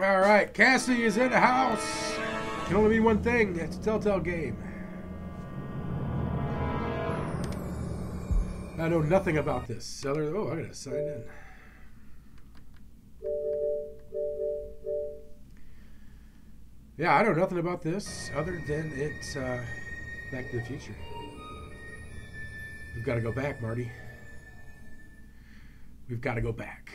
Alright, Cassie is in the house. Can only be one thing. It's a Telltale game. I know nothing about this. Oh, I gotta sign in. Yeah, I know nothing about this other than it's Back to the Future. We've got to go back, Marty. We've got to go back.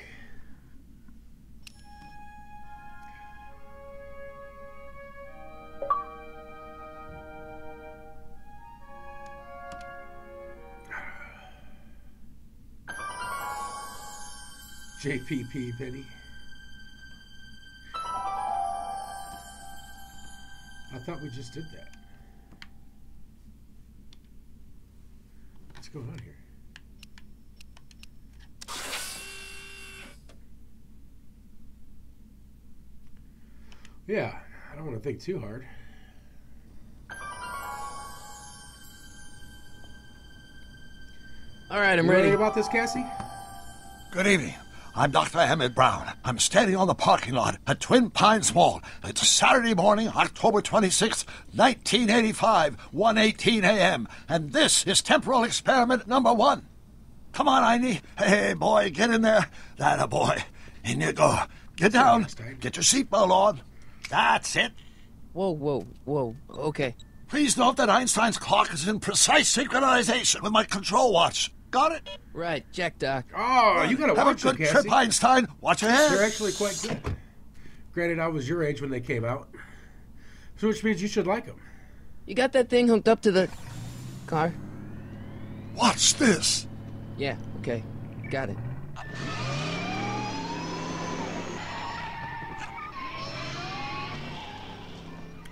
JPP Penny. I thought we just did that. What's going on here? Yeah, I don't want to think too hard. All right, I'm You know ready. anything about this, Cassie? Good evening. I'm Dr. Emmett Brown. I'm standing on the parking lot at Twin Pines Mall. It's Saturday morning, October 26th, 1985, 1:18 a.m. And this is temporal experiment number 1. Come on, Einie. Hey, boy, get in there. That a boy. In you go. Get down. Get your seatbelt on. That's it. Whoa. Okay. Please note that Einstein's clock is in precise synchronization with my control watch. Got it? Right, check, Doc. Oh, you gotta Have watch a them, good Cassie. trip, Einstein. Watch your head. They're actually quite good. Granted, I was your age when they came out. So which means you should like them. You got that thing hooked up to the car? Watch this. Yeah, okay. Got it.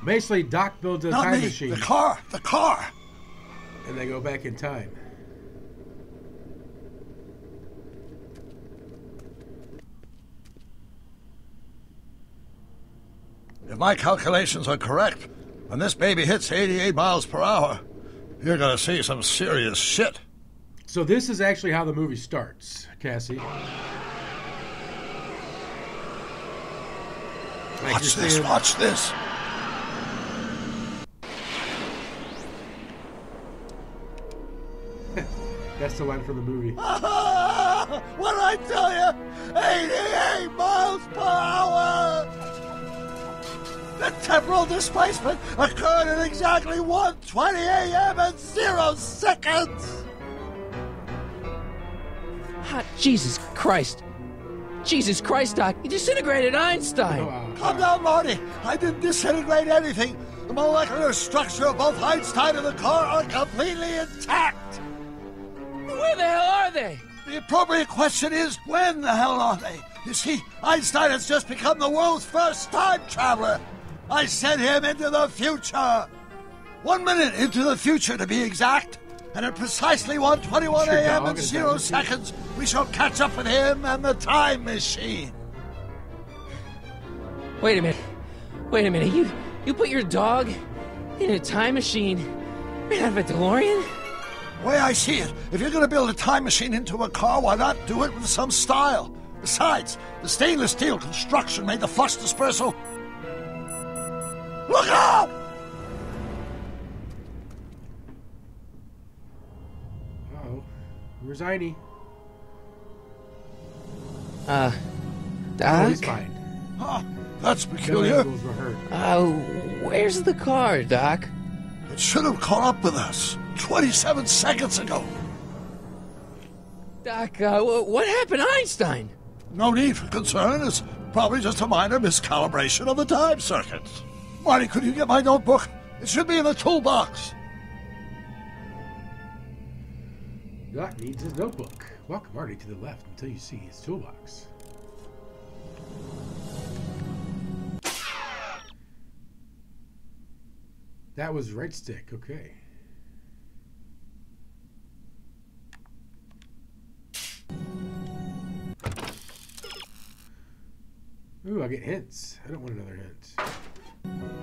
Basically, Doc builds a Not time me. machine. The car. And they go back in time. If my calculations are correct, when this baby hits 88 miles per hour, you're gonna see some serious shit. So this is actually how the movie starts, Cassie. Like Watch you're this, saying- watch this. That's the line from the movie. What did I tell you? 88 miles per hour! The temporal displacement occurred at exactly 1:20 a.m. and 0 seconds! Hot Jesus Christ. Jesus Christ, Doc. You disintegrated Einstein. Calm down, Marty. I didn't disintegrate anything. The molecular structure of both Einstein and the car are completely intact. Where the hell are they? The appropriate question is, when the hell are they? You see, Einstein has just become the world's first time traveler. I sent him into the future. 1 minute into the future, to be exact. And at precisely 1:21 a.m. and 0 seconds, we shall catch up with him and the time machine. Wait a minute. You put your dog in a time machine right out of a DeLorean? The way I see it, if you're going to build a time machine into a car, why not do it with some style? Besides, the stainless steel construction made the flux dispersal. Look out! Uh-oh. Where's Einie? Doc? Oh, he's fine. Huh, that's No peculiar. angles were hurt. Where's the car, Doc? It should have caught up with us 27 seconds ago. Doc, what happened to Einstein? No need for concern. It's probably just a minor miscalibration of the time circuits. Marty, could you get my notebook? It should be in the toolbox. Doc needs his notebook. Walk Marty to the left until you see his toolbox. That was right stick, okay. Ooh, I get hints. I don't want another hint.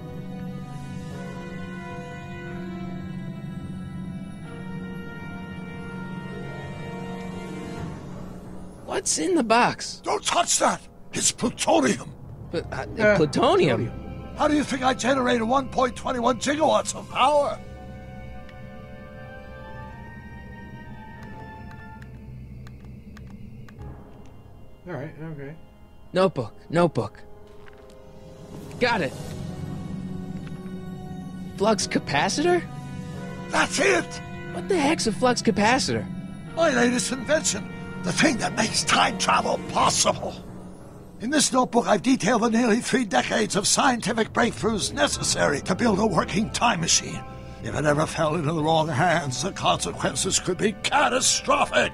What's in the box? Don't touch that! It's plutonium! But plutonium. How do you think I generated 1.21 gigawatts of power? All right, okay. Notebook. Got it. Flux capacitor? That's it! What the heck's a flux capacitor? My latest invention. The thing that makes time travel possible. In this notebook, I've detailed the nearly 3 decades of scientific breakthroughs necessary to build a working time machine. If it ever fell into the wrong hands, the consequences could be catastrophic.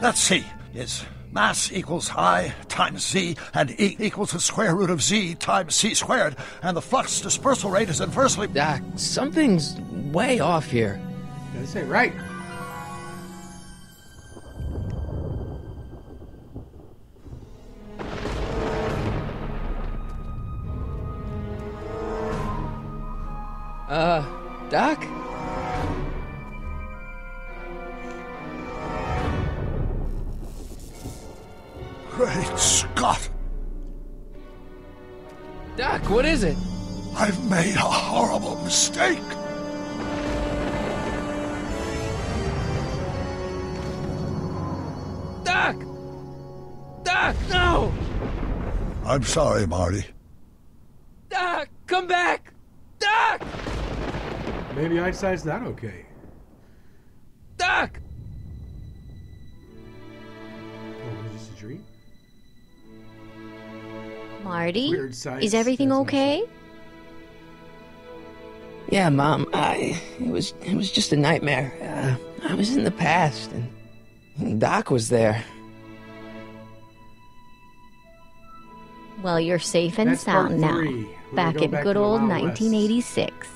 Let's see. It's mass equals I times Z, and E equals the square root of Z times C squared, and the flux dispersal rate is inversely... Doc, something's way off here. This ain't right. Doc? Great Scott! Doc, what is it? I've made a horrible mistake! Doc! Doc, no! I'm sorry, Marty. Doc, come back! Doc! Maybe Einstein's not okay. Doc! Oh, was this a dream? Marty, Weird science. is everything That's okay? Yeah, Mom, it was just a nightmare. I was in the past, and Doc was there. Well, you're safe and That's part sound now. 3. We're gonna Back go in back good to the old Wild West. 1986.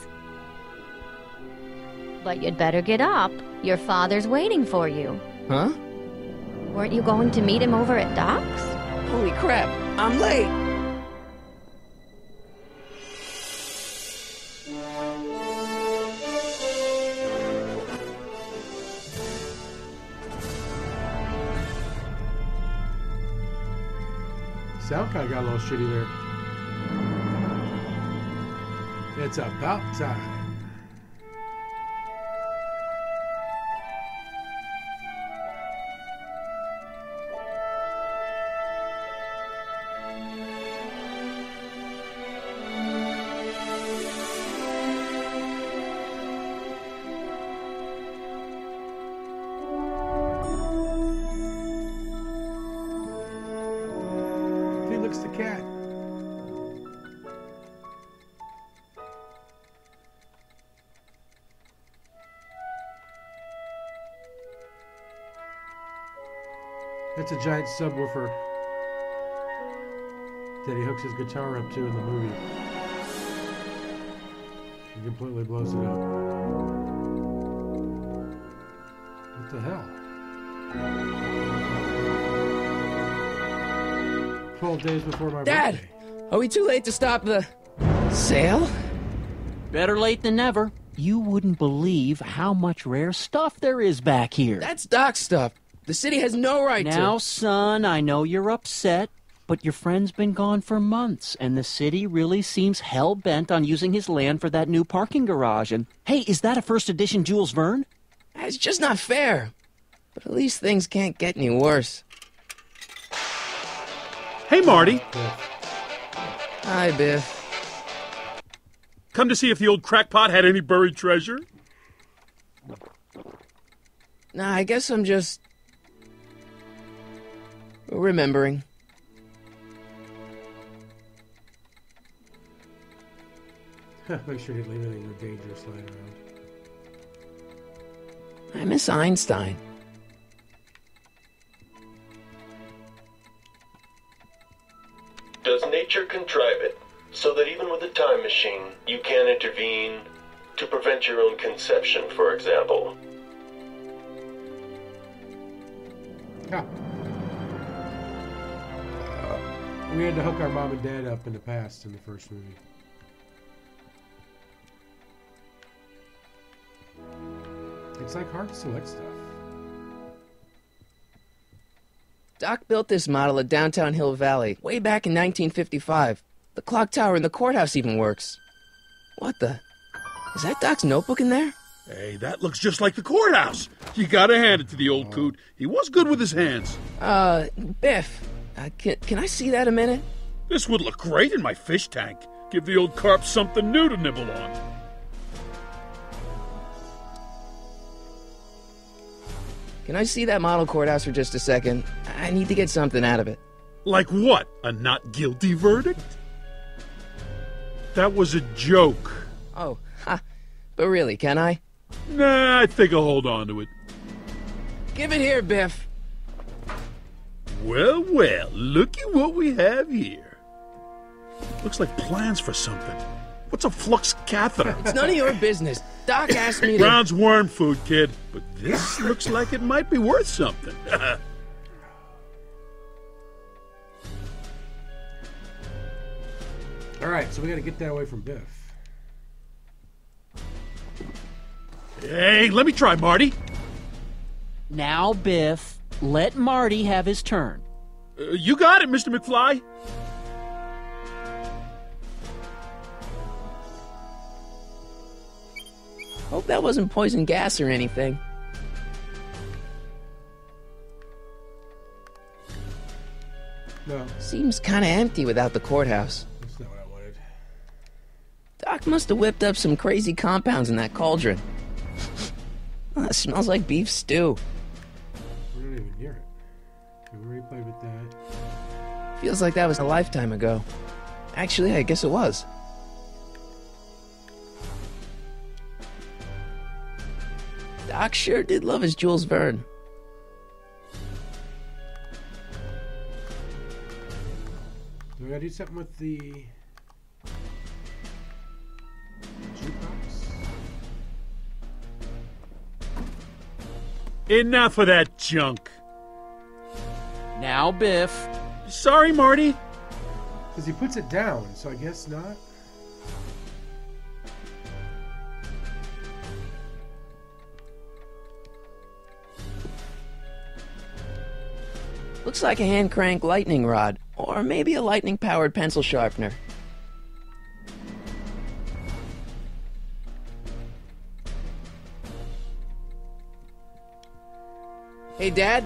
But you'd better get up. Your father's waiting for you. Huh? Weren't you going to meet him over at Doc's? Holy crap, I'm late! Sound kind of got a little shitty there. It's about time. Felix the cat. That's a giant subwoofer that he hooks his guitar up to in the movie. He completely blows it up. What the hell? 12 days before my Dad! birthday. Are we too late to stop the sale? Better late than never. You wouldn't believe how much rare stuff there is back here. That's Doc's stuff. The city has no right Now, to... son, I know you're upset, but your friend's been gone for months, and the city really seems hell-bent on using his land for that new parking garage. And, hey, is that a first edition Jules Verne? It's just not fair. But at least things can't get any worse. Hey, Marty. Hi, Biff. Come to see if the old crackpot had any buried treasure? Nah, I guess I'm just... remembering. Make sure you leave anything dangerous lying around. I miss Einstein. Does nature contrive it so that even with a time machine, you can intervene to prevent your own conception, for example? Yeah. We had to hook our mom and dad up in the past in the first movie. It's like hard to select stuff. Doc built this model at downtown Hill Valley way back in 1955. The clock tower in the courthouse even works. What the? Is that Doc's notebook in there? Hey, that looks just like the courthouse. You gotta hand it to the old coot. He was good with his hands. Biff, can I see that a minute? This would look great in my fish tank. Give the old carp something new to nibble on. Can I see that model courthouse for just a second? I need to get something out of it. Like what? A not guilty verdict? That was a joke. Oh, ha. But really, can I? Nah, I think I'll hold on to it. Give it here, Biff. Well, well, looky what we have here. Looks like plans for something. What's a flux catheter? It's none of your business. Doc asked me to... Brown's worm food, kid. But this looks like it might be worth something. Alright, so we gotta get that away from Biff. Hey, let me try, Marty. Now, Biff, let Marty have his turn. You got it, Mr. McFly. Hope that wasn't poison gas or anything. No, Seems kind of empty without the courthouse. that's not what I wanted. Doc must have whipped up some crazy compounds in that cauldron. It smells like beef stew. We're not even near it. We already played with that. Feels like that was a lifetime ago. Actually, I guess it was. Doc sure did love his Jules Verne. Do we gotta do something with the jukebox? Enough of that junk. Now, Biff. Sorry, Marty. Because he puts it down, so I guess not. Looks like a hand crank lightning rod, or maybe a lightning powered pencil sharpener. Hey, Dad,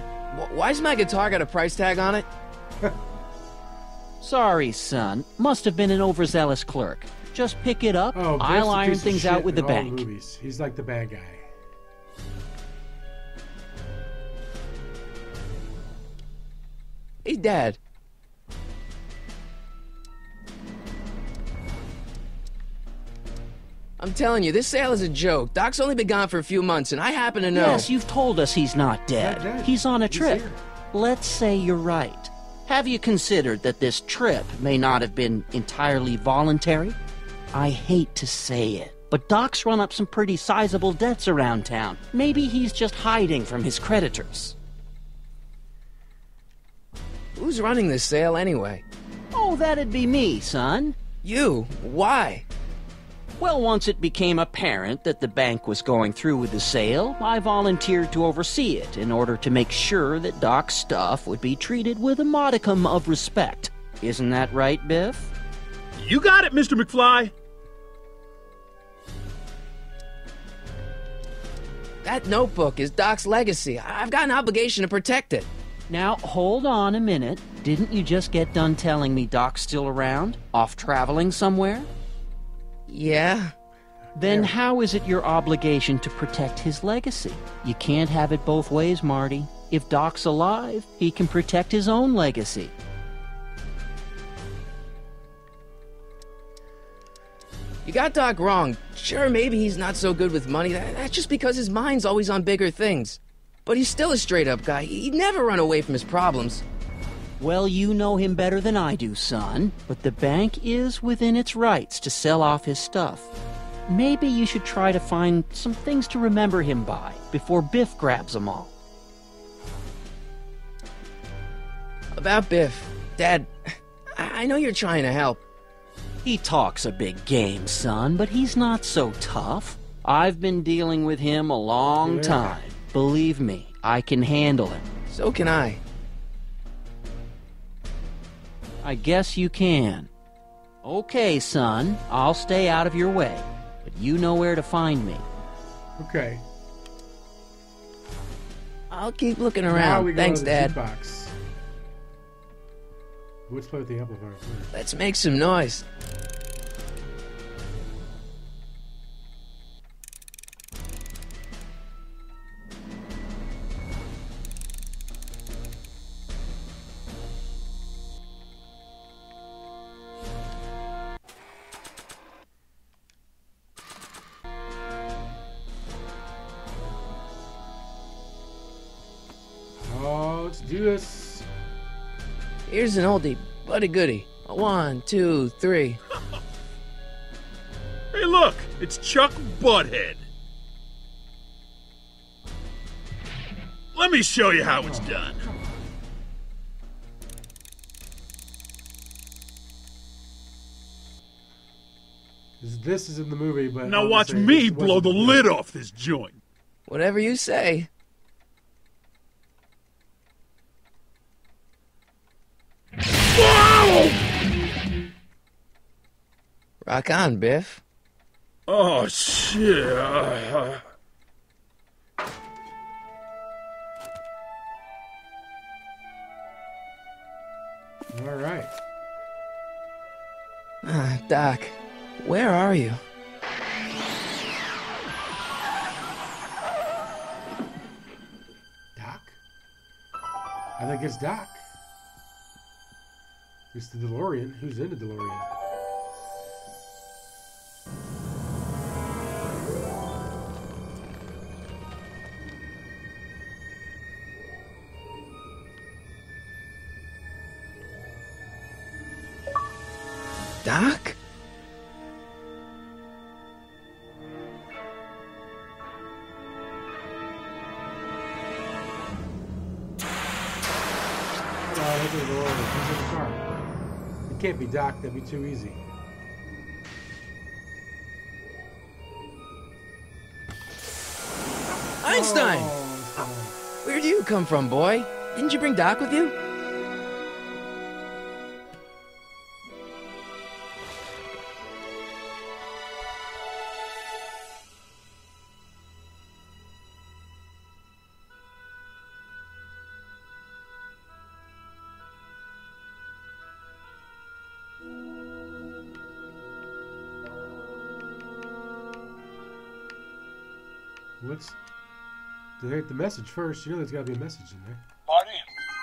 why's my guitar got a price tag on it? Sorry, son. Must have been an overzealous clerk. Just pick it up. Oh, Biff's I'll a iron piece of things shit out with the in all bank. movies. He's like the bad guy. Hey, Dad. I'm telling you, this sale is a joke. Doc's only been gone for a few months, and I happen to know... Yes, you've told us he's not dead. Not dead. He's on a He's trip. here. Let's say you're right. Have you considered that this trip may not have been entirely voluntary? I hate to say it, but Doc's run up some pretty sizable debts around town. Maybe he's just hiding from his creditors. Who's running this sale anyway? Oh, that'd be me, son. You? Why? Well, once it became apparent that the bank was going through with the sale, I volunteered to oversee it in order to make sure that Doc's stuff would be treated with a modicum of respect. Isn't that right, Biff? You got it, Mr. McFly. That notebook is Doc's legacy. I've got an obligation to protect it. Now, hold on a minute. Didn't you just get done telling me Doc's still around? Off traveling somewhere? Yeah? Then how is it your obligation to protect his legacy? You can't have it both ways, Marty. If Doc's alive, he can protect his own legacy. You got Doc wrong. Sure, maybe he's not so good with money. That's just because his mind's always on bigger things. But he's still a straight-up guy. He'd never run away from his problems. Well, you know him better than I do, son. But the bank is within its rights to sell off his stuff. Maybe you should try to find some things to remember him by before Biff grabs them all. About Biff. Dad, I know you're trying to help. He talks a big game, son, but he's not so tough. I've been dealing with him a long time. Believe me, I can handle him. So can I. I guess you can. Okay, son, I'll stay out of your way, but you know where to find me. Okay. I'll keep looking Now around. we go Thanks, to the Dad. jukebox. Let's play with the amplifier first. Let's make some noise. Oh, let's do this. Here's an oldie, but a goodie. 1, 2, 3. Hey, look! It's Chuck Butthead. Let me show you how it's done. This is in the movie, but Now I would watch say me this blow wasn't the good. lid off this joint. Whatever you say. Whoa! Rock on, Biff. Oh, shit. All right. Doc, where are you? Doc? I think it's Doc. It's the DeLorean. Who's in the DeLorean? Doc? Oh, look at the DeLorean. He's in the car. It can't be Doc. That'd be too easy. Einstein! Oh, Where'd you come from, boy? Didn't you bring Doc with you? What's... To hit the message first, you know there's got to be a message in there. Marty?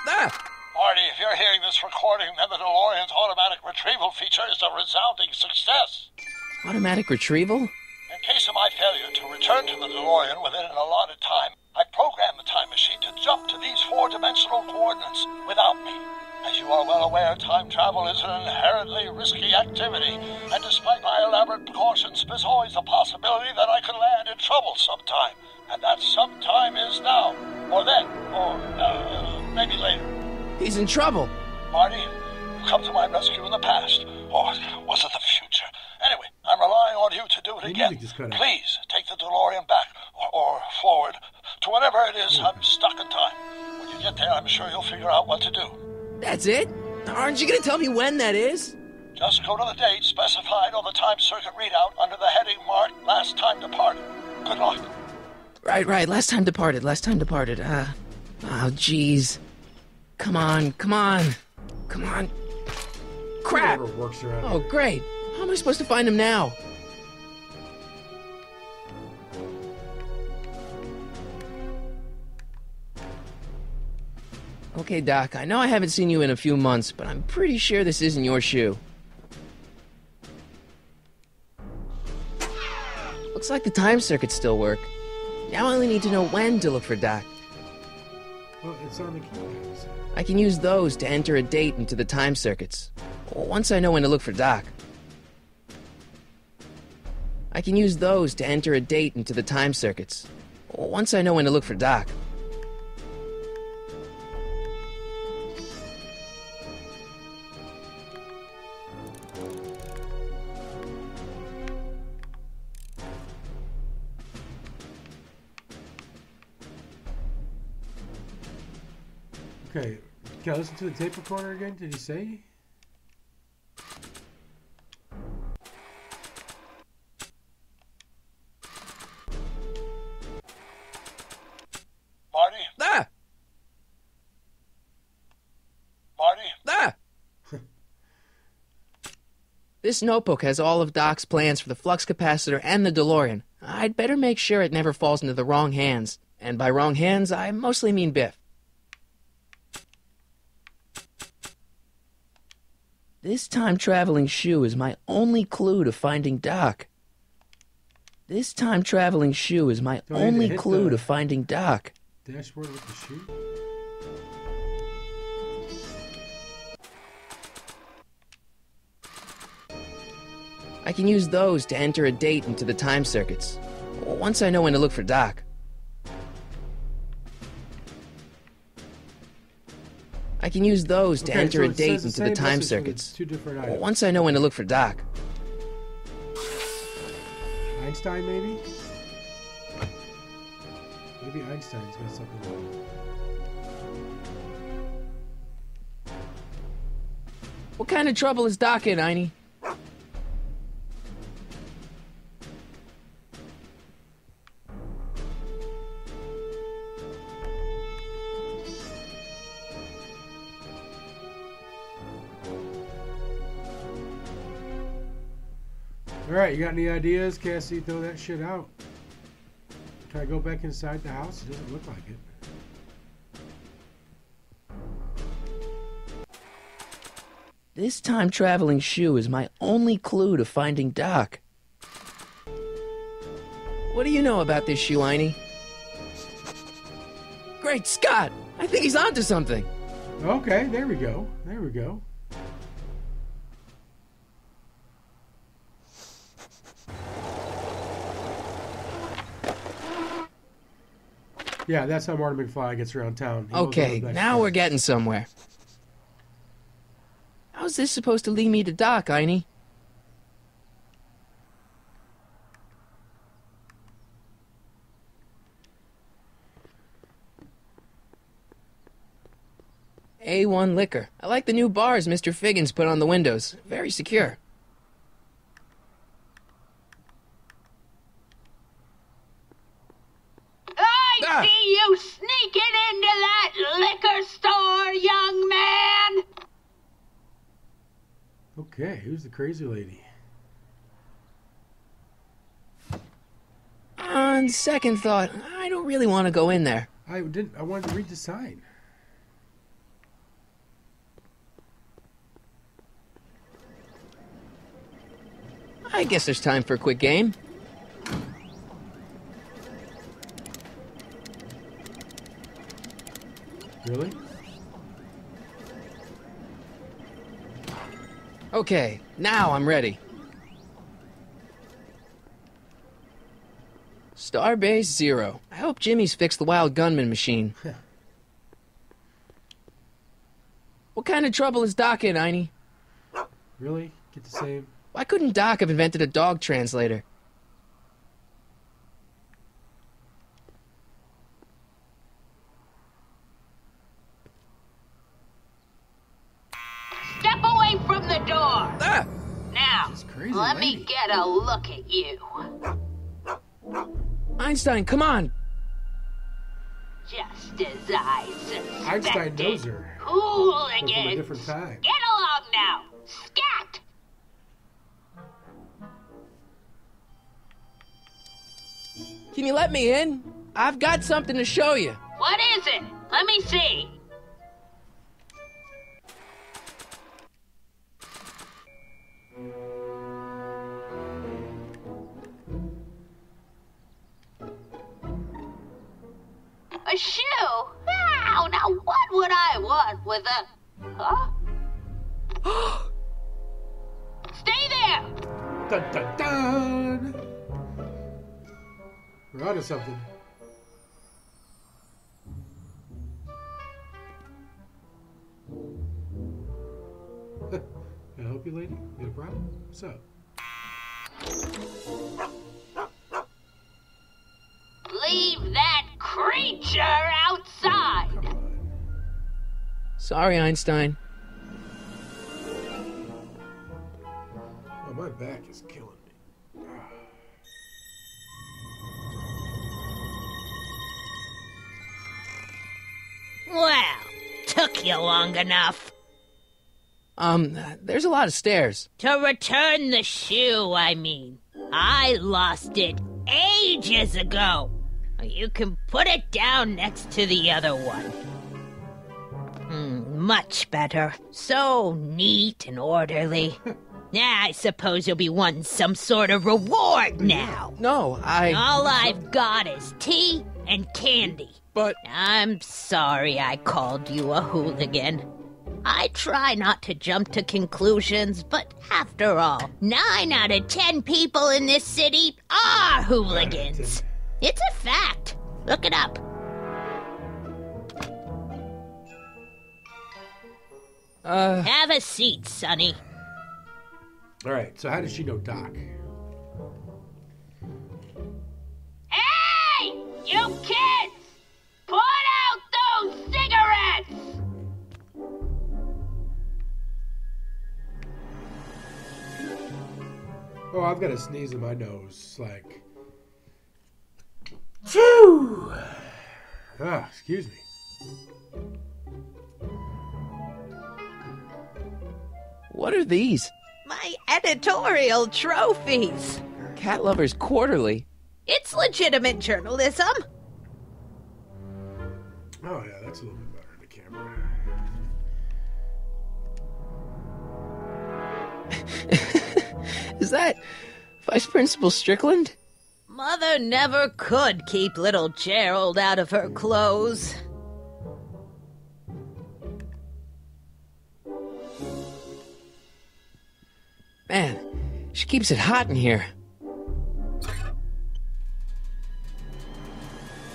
Ah! Marty, if you're hearing this recording, then the DeLorean's automatic retrieval feature is a resounding success. Automatic retrieval? In case of my failure to return to the DeLorean within an allotted time, I programmed the time machine to jump to these four-dimensional coordinates without me. As you are well aware, time travel is an inherently risky activity, and despite my elaborate precautions, there's always a possibility that I could land in trouble sometime. And that sometime is now, or then, or maybe later. He's in trouble. Marty, you come to my rescue in the past, or was it the future? Anyway, I'm relying on you to do it The again. music just cut out. Please, take the DeLorean back, or forward, to whatever it is. I'm stuck in time. When you get there, I'm sure you'll figure out what to do. That's it? Aren't you gonna tell me when that is? Just go to the date specified on the time circuit readout under the heading marked Last Time Departed. Good luck. Right. Last time departed. Oh, jeez. Come on. Crap! Whatever works around Oh, here. great. How am I supposed to find him now? Okay, Doc, I know I haven't seen you in a few months, but I'm pretty sure this isn't your shoe. Looks like the time circuits still work. Now I only need to know when to look for Doc. Well, it's on the keypads. I can use those to enter a date into the time circuits. Once I know when to look for Doc. I can use those to enter a date into the time circuits. Once I know when to look for Doc. Okay, can I listen to the tape recorder again? Did he say? This notebook has all of Doc's plans for the flux capacitor and the DeLorean. I'd better make sure it never falls into the wrong hands. And by wrong hands, I mostly mean Biff. This time-traveling shoe is my only clue to finding Doc. This time-traveling shoe is my only clue to finding Doc. Dashboard with the shoe? I can use those to enter a date into the time circuits. Once I know when to look for Doc. I can use those to enter a date into the time circuits. Once I know when to look for Doc. Einstein, maybe? Maybe Einstein's got something on it. What kind of trouble is Doc in, Einie? Alright, you got any ideas, Cassie? Throw that shit out. Can I go back inside the house? It doesn't look like it. This time-traveling shoe is my only clue to finding Doc. What do you know about this shoe, Einie? Great Scott! I think he's onto something. Okay, there we go. There we go. Yeah, that's how Marty McFly gets around town. Okay, now we're getting somewhere. How's this supposed to lead me to Doc, Einie? A1 liquor. I like the new bars Mr. Figgins put on the windows. Very secure. I see you sneaking into that liquor store, young man! Okay, who's the crazy lady? On second thought, I don't really want to go in there. I wanted to read the sign. I guess there's time for a quick game. Really? Okay, now I'm ready. Starbase 0. I hope Jimmy's fixed the Wild Gunman machine. What kind of trouble is Doc in, Einie? Really? Get the same? Why couldn't Doc have invented a dog translator? Step away from the door! Ah! Now, crazy let lady. me get a look at you. Einstein, come on! Just as I suspected. Einstein knows her. But from a Hooligans! different time. Get along now! Scat! Can you let me in? I've got something to show you. What is it? Let me see. A shoe? Wow, now what would I want with a... Huh? Stay there! Dun dun dun! We're onto something. Can I help you, lady? You got a problem? What's up? Leave that creature outside! Come on. Sorry, Einstein. Oh, my back is killing me. Well, took you long enough. There's a lot of stairs. To return the shoe, I mean. I lost it ages ago. You can put it down next to the other one. Much better. So neat and orderly. I suppose you'll be wanting some sort of reward now. No, All I've got is tea and candy. But... I'm sorry I called you a hooligan. I try not to jump to conclusions, but after all, 9 out of 10 people in this city are hooligans. It's a fact. Look it up. Have a seat, Sonny. Alright, so how does she know Doc? Hey! You kids! Put out those cigarettes! Oh, I've got a sneeze in my nose. Like... Phew! Ah, excuse me. What are these? My editorial trophies. Cat Lovers Quarterly. It's legitimate journalism. Oh, yeah, that's a little bit better in the camera. Is that Vice Principal Strickland? Mother never could keep little Gerald out of her clothes. Man, she keeps it hot in here.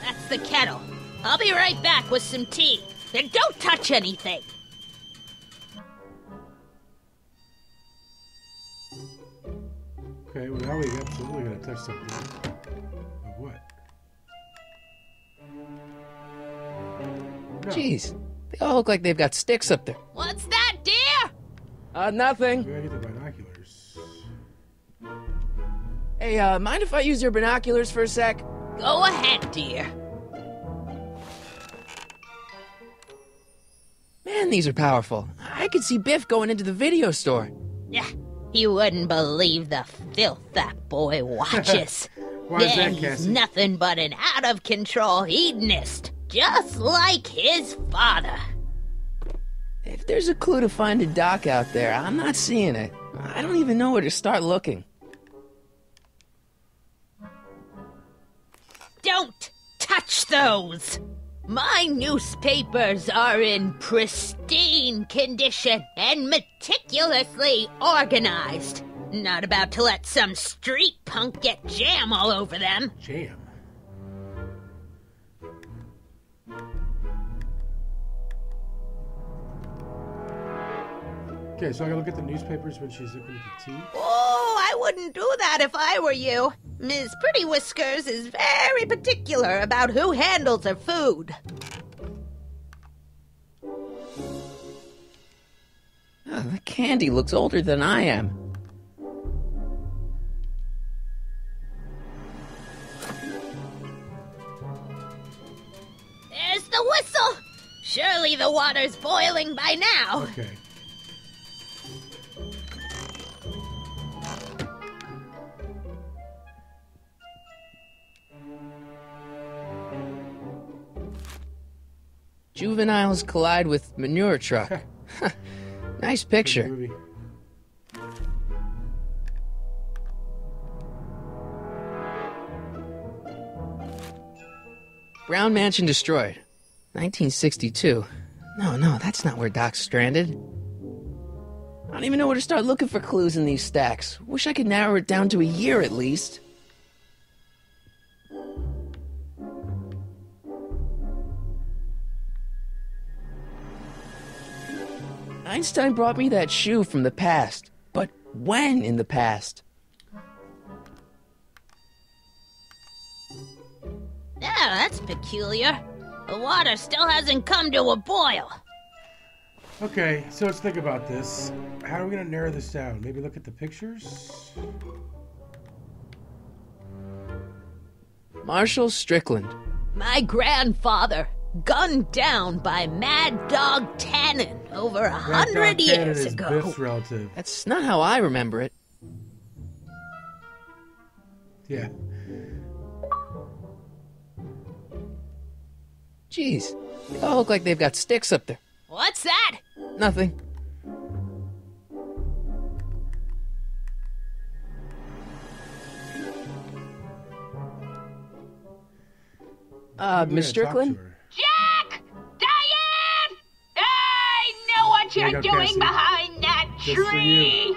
That's the kettle. I'll be right back with some tea. And don't touch anything. Okay, well now we absolutely gotta touch something. Of what? No. Jeez, they all look like they've got sticks up there. What's that, dear? Nothing. We gotta get the binoculars. Hey, mind if I use your binoculars for a sec? Go ahead, dear. Man, these are powerful. I could see Biff going into the video store. Yeah, you wouldn't believe the filth that boy watches. Why is that, He's Cassie? nothing but an out-of-control hedonist, just like his father. If there's a clue to finding Doc out there, I'm not seeing it. I don't even know where to start looking. Don't touch those! My newspapers are in pristine condition and meticulously organized. Not about to let some street punk get jam all over them. Jam. Okay, so I gotta look at the newspapers when she's looking at the tea. Oh, I wouldn't do that if I were you. Ms. Pretty Whiskers is very particular about who handles her food. Oh, the candy looks older than I am. There's the whistle. Surely the water's boiling by now. Okay. Juveniles collide with manure truck. Nice Good picture. movie. Brown Mansion destroyed. 1962. No, that's not where Doc's stranded. I don't even know where to start looking for clues in these stacks. Wish I could narrow it down to a year at least. Einstein brought me that shoe from the past. But when in the past? Yeah, that's peculiar. The water still hasn't come to a boil. Okay, so let's think about this. How are we gonna narrow this down? Maybe look at the pictures? Marshall Strickland. My grandfather, gunned down by Mad Dog Tannen over 100 years ago. Biff's relative. That's not how I remember it. Yeah. Jeez, they all look like they've got sticks up there. What's that? Nothing. Miss Strickland? Jack! Diane! I know what There you you're go, doing Cassie. behind that Just for tree! you.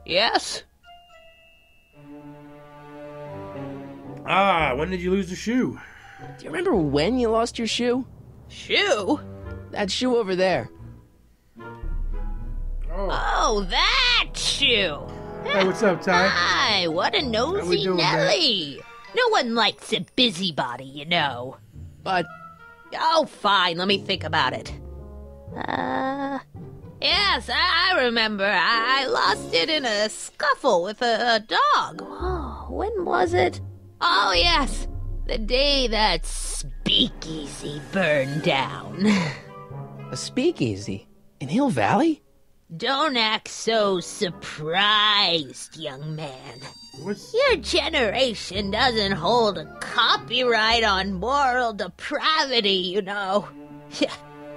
Yes? Ah, when did you lose the shoe? Do you remember when you lost your shoe? Shoe? That shoe over there. Oh. Oh, that shoe! Hey, what's up, Ty? Hi, what a How we nosy doing, Nelly! No one likes a busybody, you know. But Oh, fine, let me think about it. Yes, I remember. I lost it in a scuffle with a dog. Oh, when was it? Oh, yes, the day that speakeasy burned down. a speakeasy in Hill Valley? Don't act so surprised, young man. What's... Your generation doesn't hold a copyright on moral depravity, you know.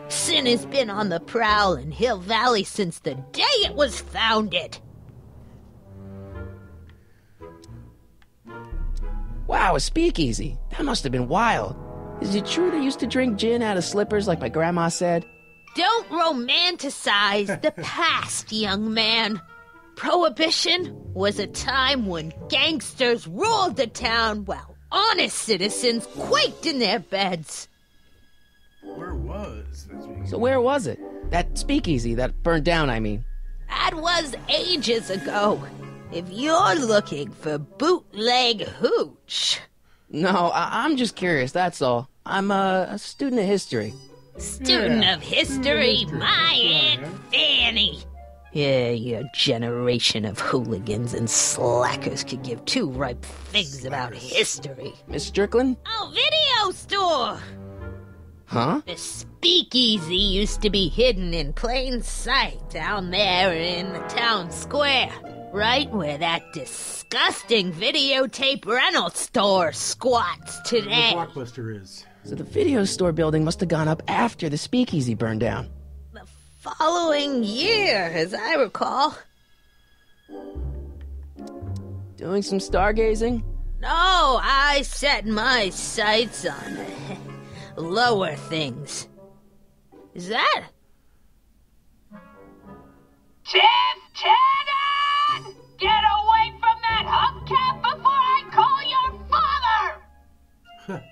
Sin has been on the prowl in Hill Valley since the day it was founded. Wow, a speakeasy. That must have been wild. Is it true they used to drink gin out of slippers like my grandma said? Don't romanticize the past, young man. Prohibition was a time when gangsters ruled the town while honest citizens quaked in their beds. Where was that speakeasy? So where was it? That speakeasy that burned down, I mean. That was ages ago. If you're looking for bootleg hooch. No, I'm just curious, that's all. I'm a student of history. Student of history, my Aunt Fanny. Yeah, your generation of hooligans and slackers could give two ripe figs about history. Miss Strickland? Oh, video store! Huh? The speakeasy used to be hidden in plain sight down there in the town square, right where that disgusting videotape rental store squats Where today. the Blockbuster is. So the video store building must have gone up after the speakeasy burned down. The following year, as I recall. Doing some stargazing? No, I set my sights on lower things. Is that? Tiff Tannen! Get away from that hubcap before I call your father!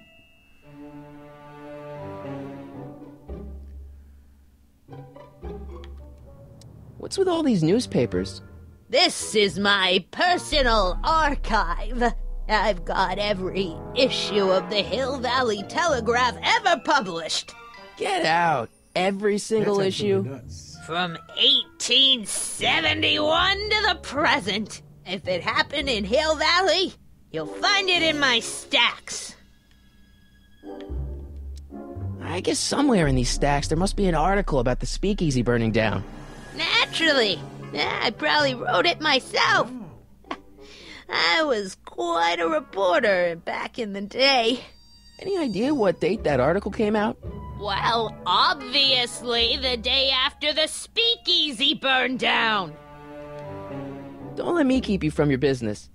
What's with all these newspapers? This is my personal archive. I've got every issue of the Hill Valley Telegraph ever published. Get out. Every single That's issue? absolutely nuts. From 1871 to the present. If it happened in Hill Valley, you'll find it in my stacks. I guess somewhere in these stacks there must be an article about the speakeasy burning down. Naturally. I probably wrote it myself. I was quite a reporter back in the day. Any idea what date that article came out? Well, obviously the day after the speakeasy burned down. Don't let me keep you from your business.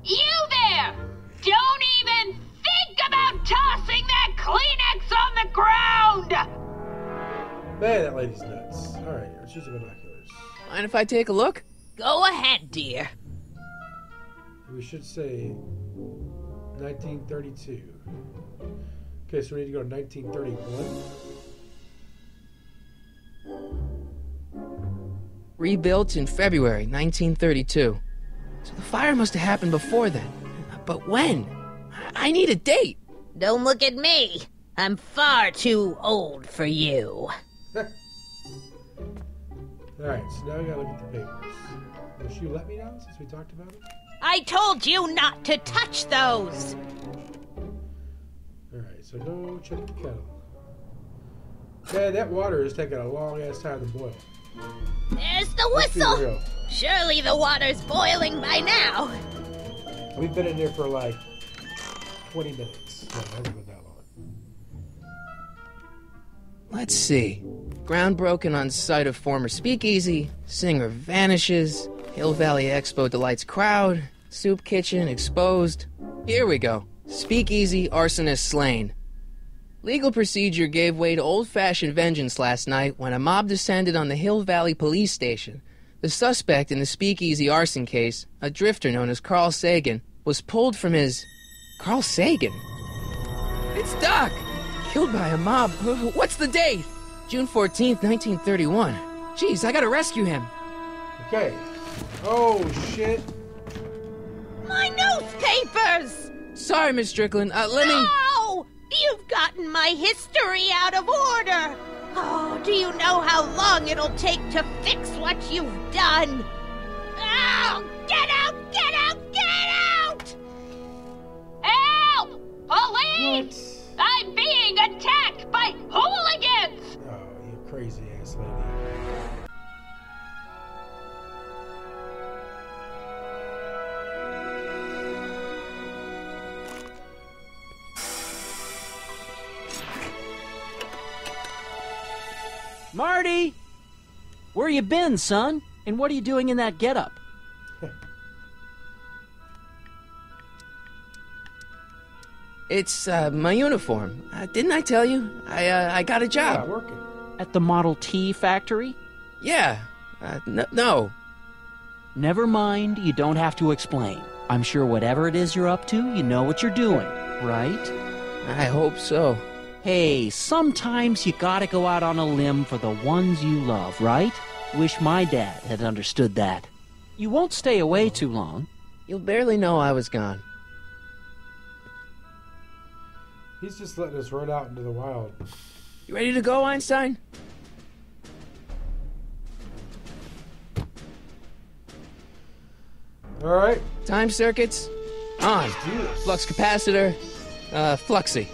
You there! Don't even think about tossing that Kleenex on the ground! Man, that lady's nuts. Alright, let's use the binoculars. Mind if I take a look? Go ahead, dear. We should say 1932. Okay, so we need to go to 1931. Rebuilt in February 1932. So the fire must have happened before then. But when? I need a date. Don't look at me. I'm far too old for you. Alright, so now we gotta look at the papers. Will you let me now since we talked about it? I told you not to touch those. Alright, so go check the kettle. Man, that water is taking a long ass time to boil. There's the Let's be whistle! real. Surely the water's boiling by now. We've been in there for like 20 minutes. No, it hasn't been that long. Let's see. Ground broken on site of former speakeasy. Singer vanishes. Hill Valley Expo delights crowd. Soup kitchen exposed. Here we go. Speakeasy arsonist slain. Legal procedure gave way to old-fashioned vengeance last night when a mob descended on the Hill Valley police station. The suspect in the speakeasy arson case, a drifter known as Carl Sagan, was pulled from his... Carl Sagan? It's Doc! Killed by a mob. What's the date? June 14th, 1931. Jeez, I gotta rescue him. Okay. Oh, shit. My newspapers! Sorry, Miss Strickland. Let me... No! You've gotten my history out of order! Oh, do you know how long it'll take to fix what you've done? Oh, get out! Get out! Get out! Help! Police! What? I'm being attacked by hooligans! Oh, you crazy ass lady. Marty! Where you been, son? And what are you doing in that getup? It's, my uniform. Didn't I tell you? I got a Yeah, job. working. At the Model T factory? Yeah. No. Never mind, you don't have to explain. I'm sure whatever it is you're up to, you know what you're doing, right? I hope so. Hey, sometimes you gotta go out on a limb for the ones you love, right? Wish my dad had understood that. You won't stay away too long. You'll barely know I was gone. He's just letting us run out into the wild. You ready to go, Einstein? Alright. Time circuits on. Do this. Flux capacitor, fluxy.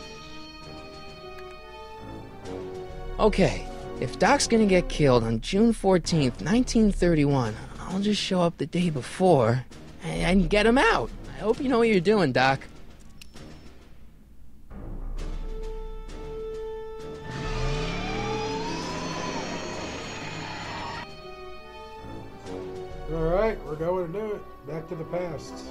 Okay, if Doc's gonna get killed on June 14th, 1931, I'll just show up the day before and get him out. I hope you know what you're doing, Doc. Alright, we're going to do it. Back to the past.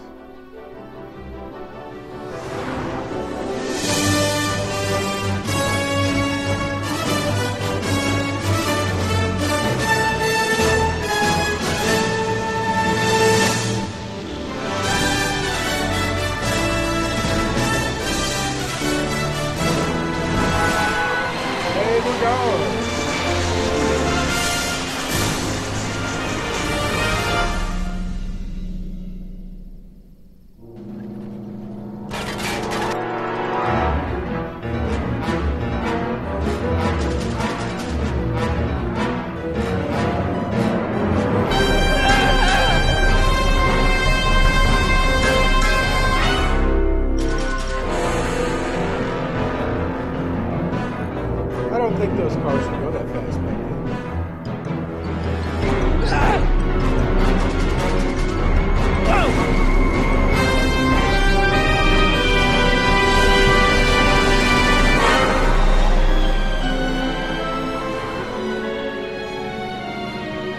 Hey, we're going. I don't think those cars would go that fast back then.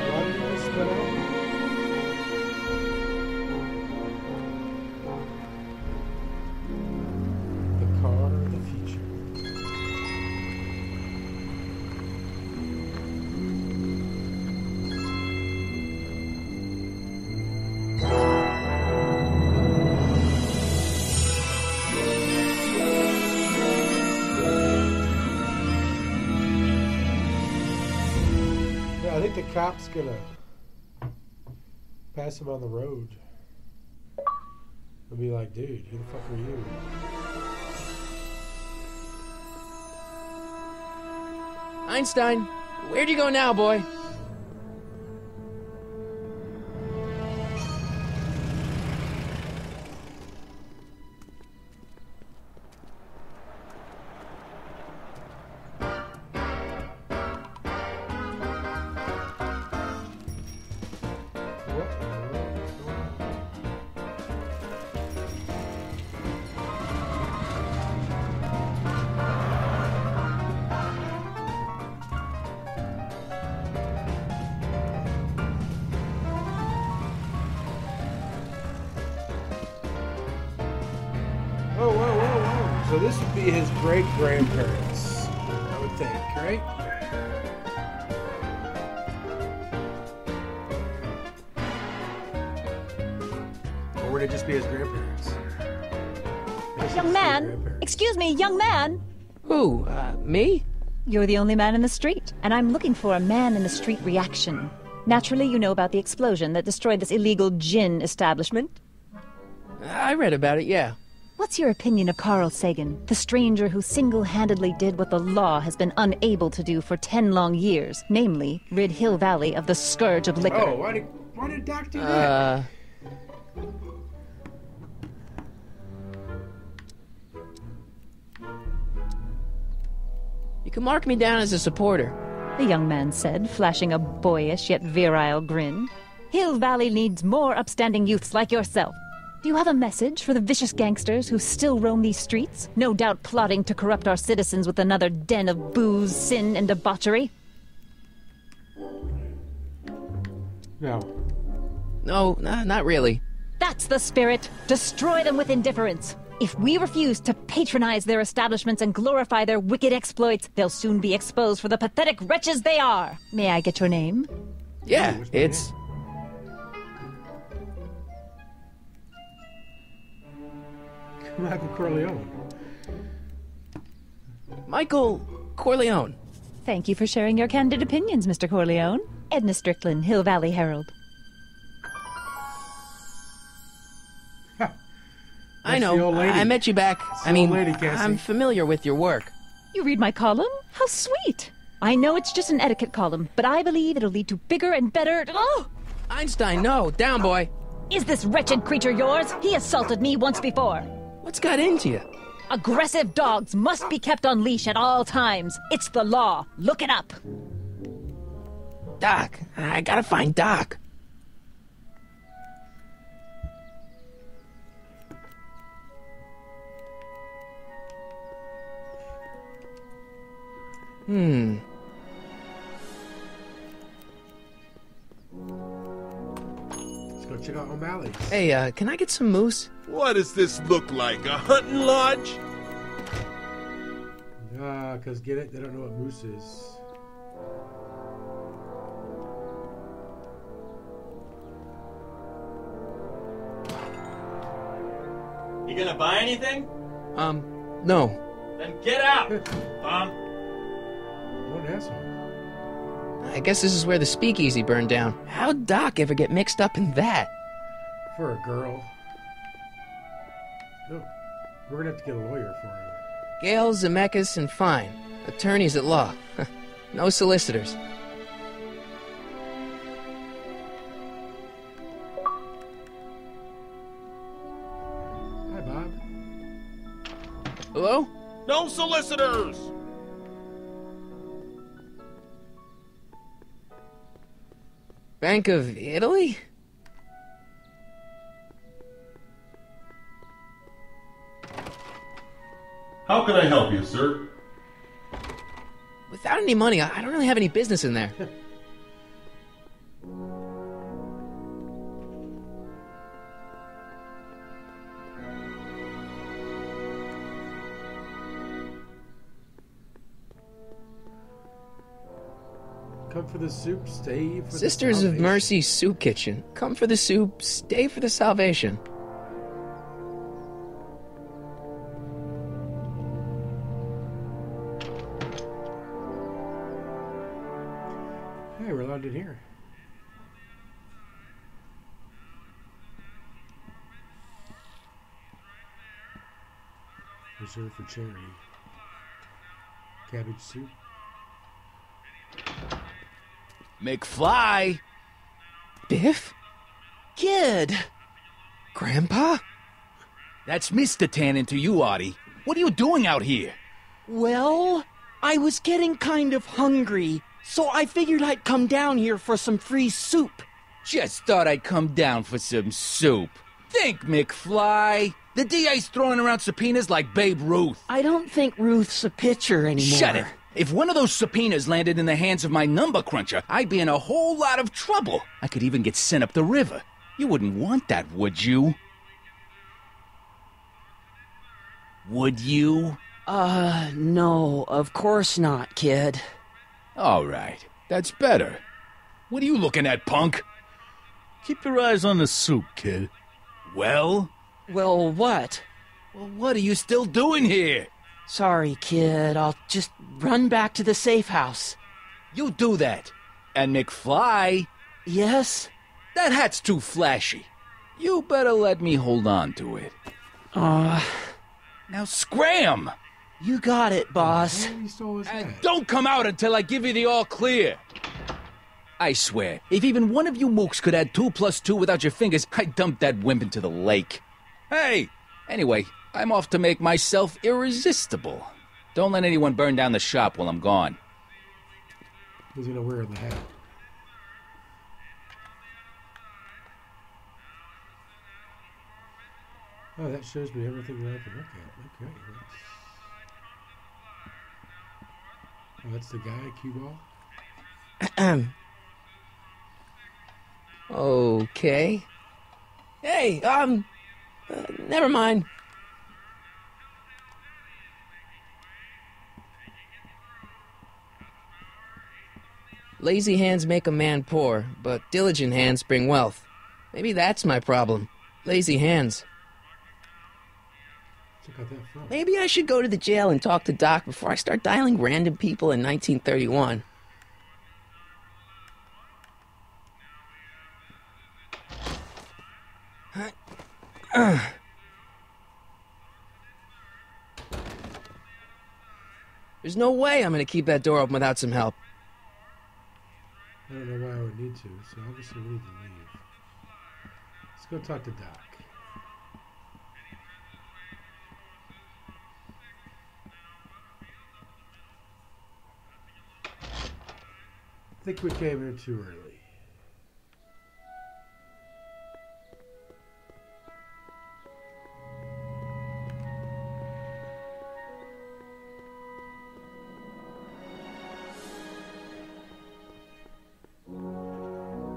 Why did you spit out? The car of the future. Yeah, I think the cop's gonna pass him on the road. He'll be like, dude, who the fuck are you? Einstein, where'd you go now, boy? this would be his great-grandparents, I would think, right? Or would it just be his grandparents? Young man! Excuse me, young man! Who, me? You're the only man in the street, and I'm looking for a man-in-the-street reaction. Naturally, you know about the explosion that destroyed this illegal gin establishment. I read about it, yeah. What's your opinion of Carl Sagan, the stranger who single-handedly did what the law has been unable to do for 10 long years, namely, rid Hill Valley of the scourge of liquor? Oh, why did Doc do that? You can mark me down as a supporter. The young man said, flashing a boyish yet virile grin. Hill Valley needs more upstanding youths like yourself. Do you have a message for the vicious gangsters who still roam these streets, no doubt plotting to corrupt our citizens with another den of booze, sin, and debauchery? No. No, not really. That's the spirit. Destroy them with indifference. If we refuse to patronize their establishments and glorify their wicked exploits, they'll soon be exposed for the pathetic wretches they are. May I get your name? Yeah, it's... Michael Corleone. Michael Corleone. Thank you for sharing your candid opinions, Mr. Corleone. Edna Strickland, Hill Valley Herald. I That's the know. old lady. I met you back. That's the I mean, old lady, Cassie. I'm familiar with your work. You read my column? How sweet! I know it's just an etiquette column, but I believe it'll lead to bigger and better... Oh! Einstein, no. Down, boy. Is this wretched creature yours? He assaulted me once before. What's got into you? Aggressive dogs must be kept on leash at all times. It's the law. Look it up. Doc. I gotta find Doc. Let's go check out O'Malley's. Hey, can I get some moose? What does this look like? A hunting lodge? Cause get it? They don't know what moose is. You gonna buy anything? No. Then get out! What an asshole. I guess this is where the speakeasy burned down. How'd Doc ever get mixed up in that? For a girl. No, we're gonna have to get a lawyer for him. Gale, Zemeckis, and Fine. Attorneys at law. No solicitors. Hi, Bob. Hello? No solicitors! Bank of Italy? How can I help you, sir? Without any money, I don't really have any business in there. Come for the soup, stay for Sisters the of salvation. Mercy Soup Kitchen. Come for the soup, stay for the salvation. Hey, we're allowed in here. Reserved for charity. Cabbage soup. McFly! Biff? Kid! Grandpa? That's Mr. Tannen to you, Artie. What are you doing out here? Well, I was getting kind of hungry, so I figured I'd come down here for some free soup. Just thought I'd come down for some soup. Think, McFly. The DA's throwing around subpoenas like Babe Ruth. I don't think Ruth's a pitcher anymore. Shut it. If one of those subpoenas landed in the hands of my number cruncher, I'd be in a whole lot of trouble. I could even get sent up the river. You wouldn't want that, would you? Would you? No, of course not, kid. All right, that's better. What are you looking at, punk? Keep your eyes on the soup, kid. Well? Well, what? Well, what are you still doing here? Sorry, kid. I'll just run back to the safe house. You do that. And McFly? Yes? That hat's too flashy. You better let me hold on to it. Now scram! You got it, boss. And don't come out until I give you the all clear. I swear, if even one of you mooks could add 2 + 2 without your fingers, I'd dump that wimp into the lake. Hey! Anyway, I'm off to make myself irresistible. Don't let anyone burn down the shop while I'm gone. Who's gonna wear the hat? Oh, that shows me everything that I can look at. Okay, that's the guy, cue ball. Okay. Hey, never mind. Lazy hands make a man poor, but diligent hands bring wealth. Maybe that's my problem. Lazy hands. Maybe I should go to the jail and talk to Doc before I start dialing random people in 1931. There's no way I'm gonna keep that door open without some help. I don't know why I would need to, so obviously we need to leave. Let's go talk to Doc. I think we came here too early.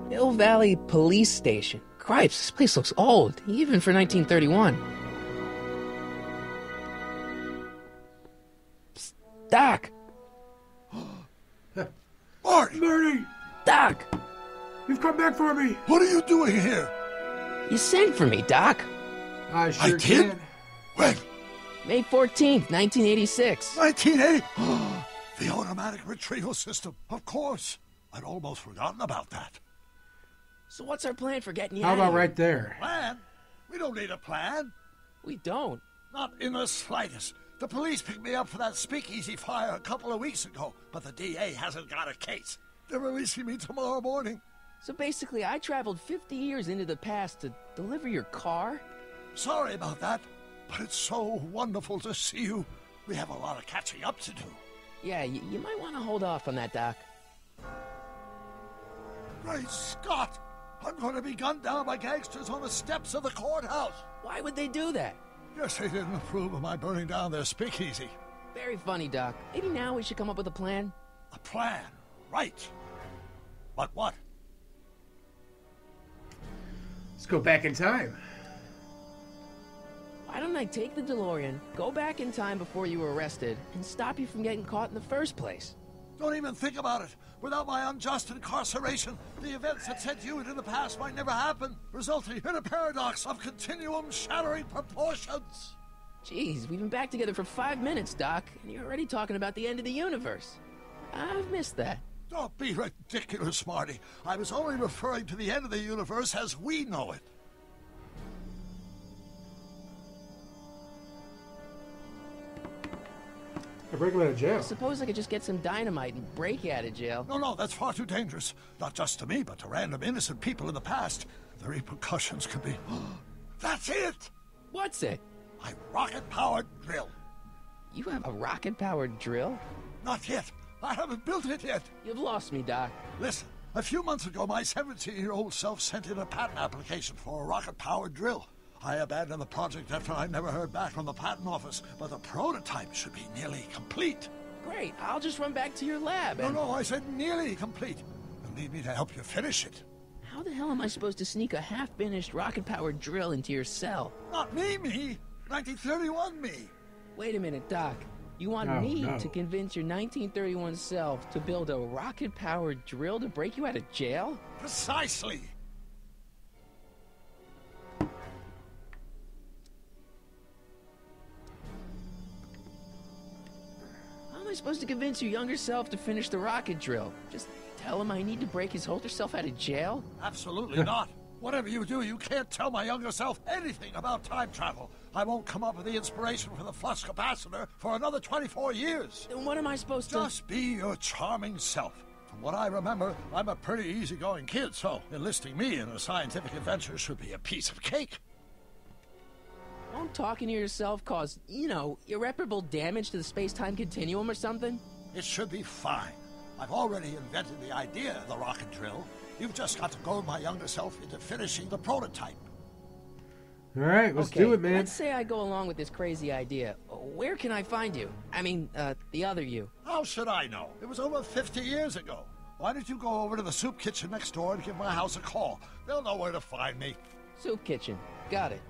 Hill Valley Police Station. Cripes, this place looks old, even for 1931. Psst, Doc! Marty! Doc! You've come back for me! What are you doing here? You sent for me, Doc. I sure did? can. When? May 14th, 1986. 1980? The automatic retrieval system. Of course. I'd almost forgotten about that. So what's our plan for getting you How out about of here? right there? Plan? We don't need a plan. We don't. Not in the slightest. The police picked me up for that speakeasy fire a couple of weeks ago, but the DA hasn't got a case. They're releasing me tomorrow morning. So basically, I traveled 50 years into the past to deliver your car? Sorry about that, but it's so wonderful to see you. We have a lot of catching up to do. Yeah, you might want to hold off on that, Doc. Great Scott! I'm going to be gunned down by gangsters on the steps of the courthouse. Why would they do that? Guess they didn't approve of my burning down their speakeasy. Very funny, Doc. Maybe now we should come up with a plan. A plan? Right. But what? Let's go back in time. Why don't I take the DeLorean, go back in time before you were arrested, and stop you from getting caught in the first place? Don't even think about it. Without my unjust incarceration, the events that sent you into the past might never happen, resulting in a paradox of continuum-shattering proportions. Jeez, we've been back together for 5 minutes, Doc, and you're already talking about the end of the universe. I've missed that. Don't be ridiculous, Marty. I was only referring to the end of the universe as we know it. I break him out of jail. I suppose I could just get some dynamite and break you out of jail. No, that's far too dangerous. Not just to me, but to random innocent people in the past. The repercussions could be... That's it! What's it? My rocket-powered drill. You have a rocket-powered drill? Not yet. I haven't built it yet. You've lost me, Doc. Listen, a few months ago, my 17-year-old self sent in a patent application for a rocket-powered drill. I abandoned the project after I never heard back from the patent office, but the prototype should be nearly complete. Great, I'll just run back to your lab and... No, I said nearly complete. You'll need me to help you finish it. How the hell am I supposed to sneak a half-finished rocket-powered drill into your cell? Not me. 1931 me. Wait a minute, Doc. You want me to convince your 1931 self to build a rocket-powered drill to break you out of jail? Precisely! How am I supposed to convince your younger self to finish the rocket drill? Just tell him I need to break his older self out of jail? Absolutely not. Whatever you do, you can't tell my younger self anything about time travel. I won't come up with the inspiration for the flux capacitor for another 24 years. Then what am I supposed to... Just be your charming self. From what I remember, I'm a pretty easygoing kid, so enlisting me in a scientific adventure should be a piece of cake. Won't talking to yourself cause, you know, irreparable damage to the space-time continuum or something? It should be fine. I've already invented the idea of the rocket drill. You've just got to goad my younger self into finishing the prototype. All right, let's do it, man. Let's say I go along with this crazy idea. Where can I find you? I mean, the other you. How should I know? It was over 50 years ago. Why don't you go over to the soup kitchen next door and give my house a call? They'll know where to find me. Soup kitchen. Got it.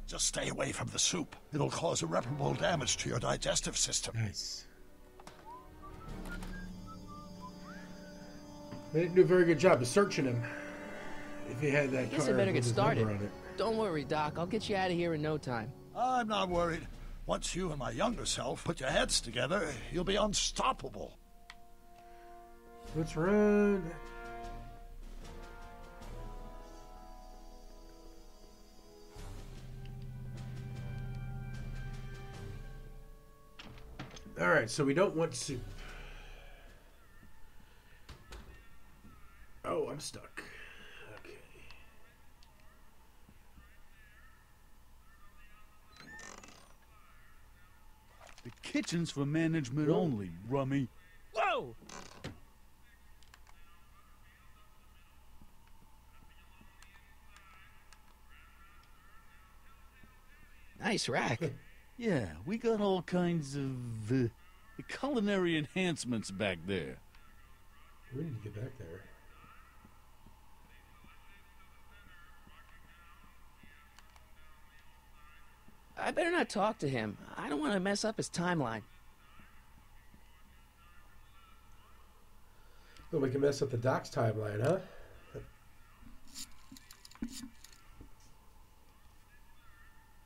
Just stay away from the soup. It'll cause irreparable damage to your digestive system. Nice. They didn't do a very good job of searching him. If he had that I guess car I better with get his started. number on it. Don't worry, Doc. I'll get you out of here in no time. I'm not worried. Once you and my younger self put your heads together, you'll be unstoppable. Let's run. All right, so we don't want soup. Oh, I'm stuck. Okay. The kitchen's for management only, rummy. Whoa! Nice rack. Yeah, we got all kinds of culinary enhancements back there. We need to get back there. I better not talk to him. I don't want to mess up his timeline. Well, we can mess up the Doc's timeline, huh?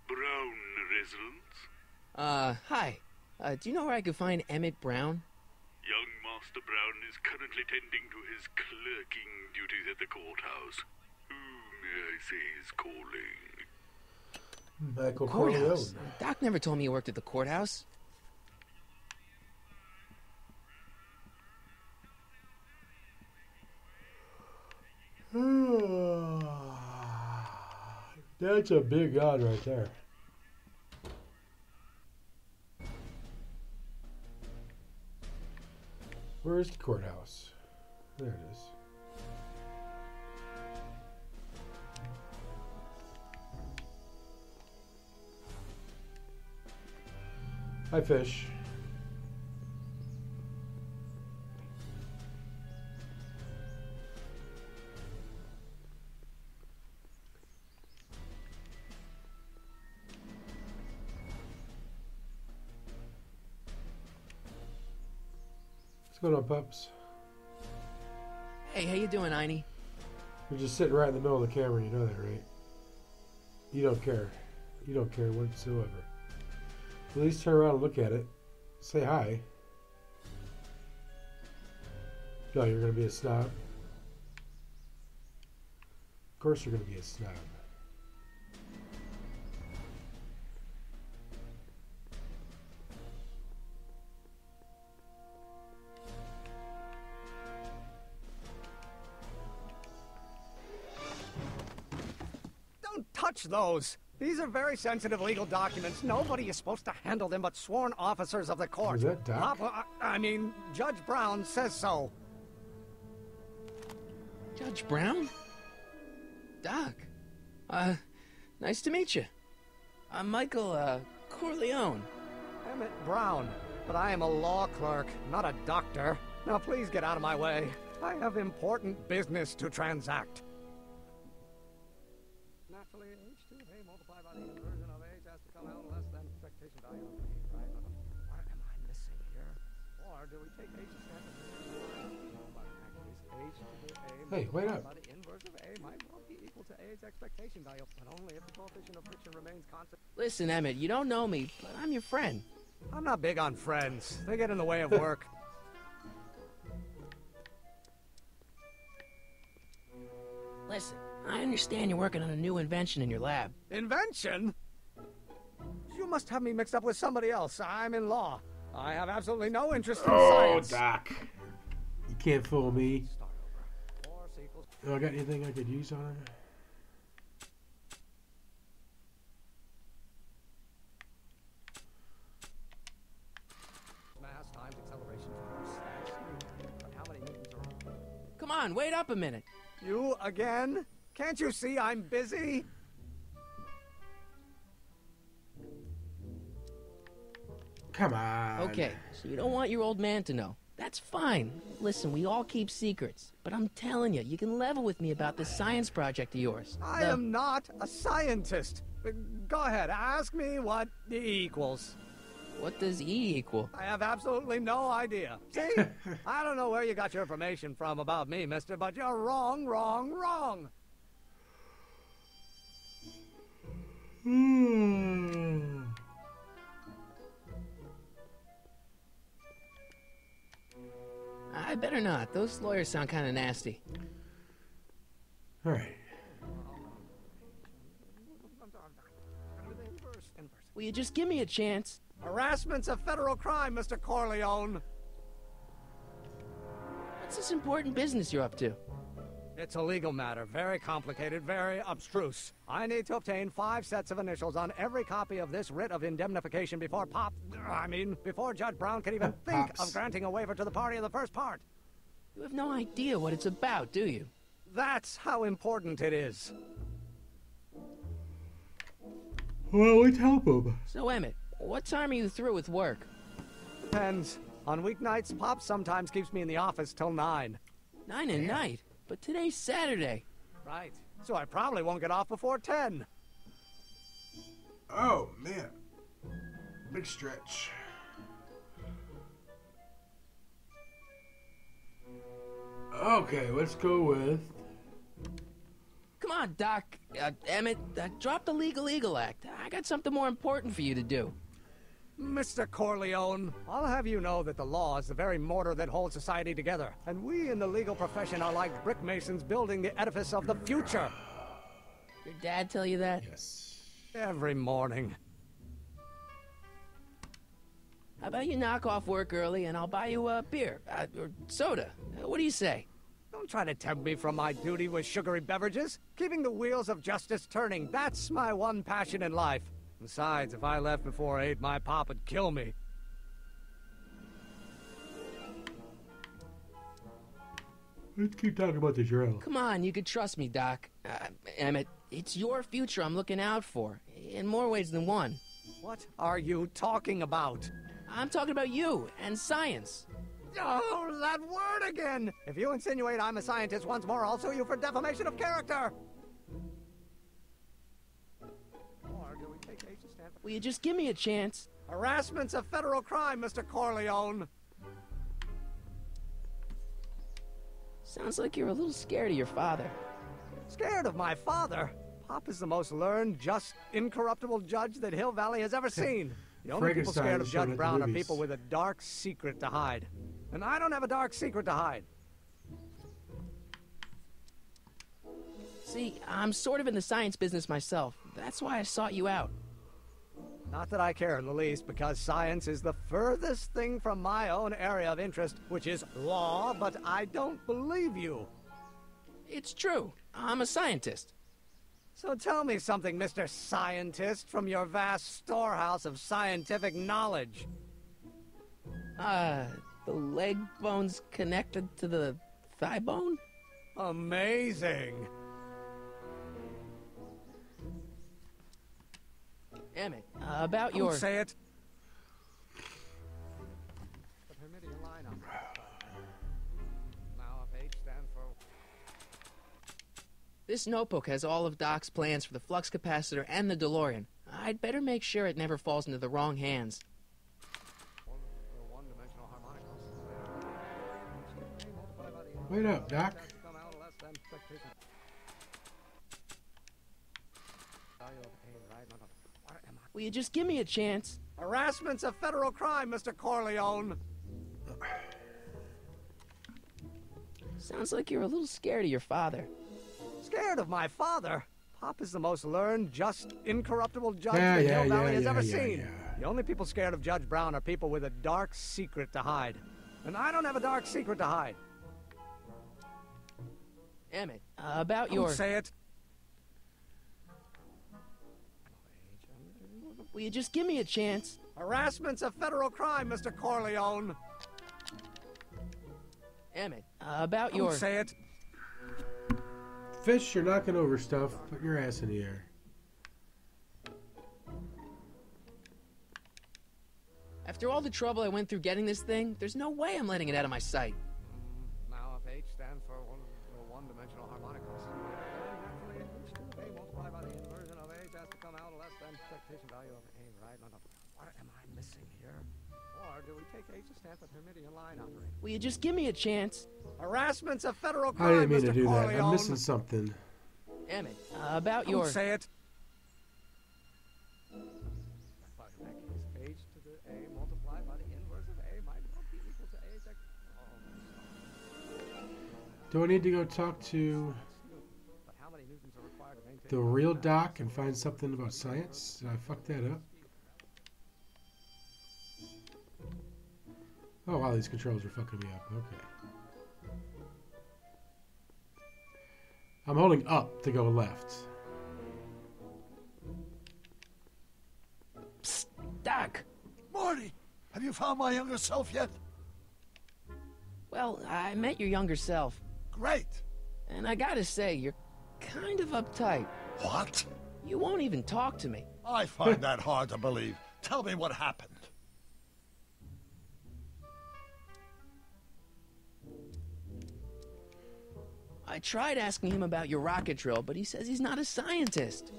Brown residence? Hi. Do you know where I could find Emmett Brown? Young Master Brown is currently tending to his clerking duties at the courthouse. Who, may I say, is calling? Michael Courthouse. Corleone. Doc never told me he worked at the courthouse. That's a big god right there. Where's the courthouse? There it is. Hi, fish. What's going on, pups? Hey, how you doing, Einie? You're just sitting right in the middle of the camera, you know that, right? You don't care. You don't care whatsoever. At least turn around and look at it. Say hi. No, you're going to be a snob. Of course you're going to be a snob. Don't touch those! These are very sensitive legal documents. Nobody is supposed to handle them but sworn officers of the court. Is that Doc? I mean, Judge Brown says so. Judge Brown? Doc. Nice to meet you. I'm Michael, Corleone. Emmett Brown. But I am a law clerk, not a doctor. Now please get out of my way. I have important business to transact. Naturally, H2A multiplied by the inversion of H has to come out less than expectation value of P, right? Or do we take H to stand for H to the A? Hey, wait up. The inverse of A might well be equal to A's expectation value, but only if the coefficient of friction remains constant. Listen, Emmett, you don't know me, but I'm your friend. I'm not big on friends. They get in the way of work. Listen, I understand you're working on a new invention in your lab. Invention? You must have me mixed up with somebody else. I'm in law. I have absolutely no interest in science. Doc. You can't fool me. Oh, I got anything I could use on it? Mass times acceleration force. But how many newtons are... Come on, wait up a minute. You again? Can't you see I'm busy? Come on. Okay, so you don't want your old man to know. That's fine. Listen, we all keep secrets. But I'm telling you, you can level with me about this science project of yours. I am not a scientist. Go ahead, ask me what E equals. What does E equal? I have absolutely no idea. See? I don't know where you got your information from about me, mister, but you're wrong, wrong, wrong. I better not. Those lawyers sound kind of nasty. All right. Will you just give me a chance? Harassment's a federal crime, Mr. Corleone. What's this important business you're up to? It's a legal matter, very complicated, very abstruse. I need to obtain 5 sets of initials on every copy of this writ of indemnification before before Judge Brown can even think of granting a waiver to the party in the first part. You have no idea what it's about, do you? That's how important it is. Well, let's help him. So, Emmett, what time are you through with work? Depends. On weeknights, Pop sometimes keeps me in the office till 9. 9 at night? But today's Saturday. Right. So I probably won't get off before 10. Oh, man. Big stretch. Okay, let's go with... Come on, Doc. Emmett, drop the Legal Eagle Act. I got something more important for you to do. Mr. Corleone, I'll have you know that the law is the very mortar that holds society together, and we in the legal profession are like brick masons building the edifice of the future. Your dad tell you that? Yes. Every morning. How about you knock off work early and I'll buy you a beer, or soda. What do you say? Don't try to tempt me from my duty with sugary beverages. Keeping the wheels of justice turning, that's my one passion in life. Besides, if I left before 8, my pop would kill me. Let's keep talking about the drill. Come on, you could trust me, Doc. Emmett, it's your future I'm looking out for, in more ways than one. What are you talking about? I'm talking about you and science. Oh, that word again! If you insinuate I'm a scientist once more, I'll sue you for defamation of character! Or do we take H to stand for... Will you just give me a chance? Harassment's a federal crime, Mr. Corleone. Sounds like you're a little scared of your father. Scared of my father? Pop is the most learned, just, incorruptible judge that Hill Valley has ever seen. The only people scared of Judge Brown are people with a dark secret to hide. And I don't have a dark secret to hide. See, I'm sort of in the science business myself. That's why I sought you out. Not that I care in the least, because science is the furthest thing from my own area of interest, which is law, but I don't believe you. It's true. I'm a scientist. So tell me something, Mr. Scientist, from your vast storehouse of scientific knowledge. The leg bone's connected to the thigh bone? Amazing. Emmett, about your... Don't say it. This notebook has all of Doc's plans for the flux capacitor and the DeLorean. I'd better make sure it never falls into the wrong hands. Wait up, Doc. Will you just give me a chance? Harassment's a federal crime, Mr. Corleone. Sounds like you're a little scared of your father. Scared of my father? Pop is the most learned, just, incorruptible judge Yeah, the yeah, Hill Valley yeah, has yeah, ever yeah, seen. yeah. The only people scared of Judge Brown are people with a dark secret to hide. And I don't have a dark secret to hide. Emmett, about your... Don't say it. Will you just give me a chance? Harassment's a federal crime, Mr. Corleone. Emmett, about Don't your... say it. Fish, you're knocking over stuff. Put your ass in the air. After all the trouble I went through getting this thing, there's no way I'm letting it out of my sight. Now, if H stands for one-dimensional harmonicals, naturally, A multiplied by the inversion of H has to come out less than expectation value of A, right? No. What am I missing here? Or do we take H to stand for Hermitian line operator? Will you just give me a chance? Harassment's a federal I crime, didn't mean Mr. to do that. Corleone. I'm missing something. Emmett, about Don't your... say it. But in that case, H to the A multiplied by the inverse of A might well be equal to H. Do I need to go talk to the real Doc and find something about science? Did I fuck that up? Oh wow, these controls are fucking me up. Okay. I'm holding up to go left. Psst, Doc! Marty, have you found my younger self yet? Well, I met your younger self. Great. And I gotta say, you're kind of uptight. What? You won't even talk to me. I find that hard to believe. Tell me what happened. I tried asking him about your rocket drill, but he says he's not a scientist.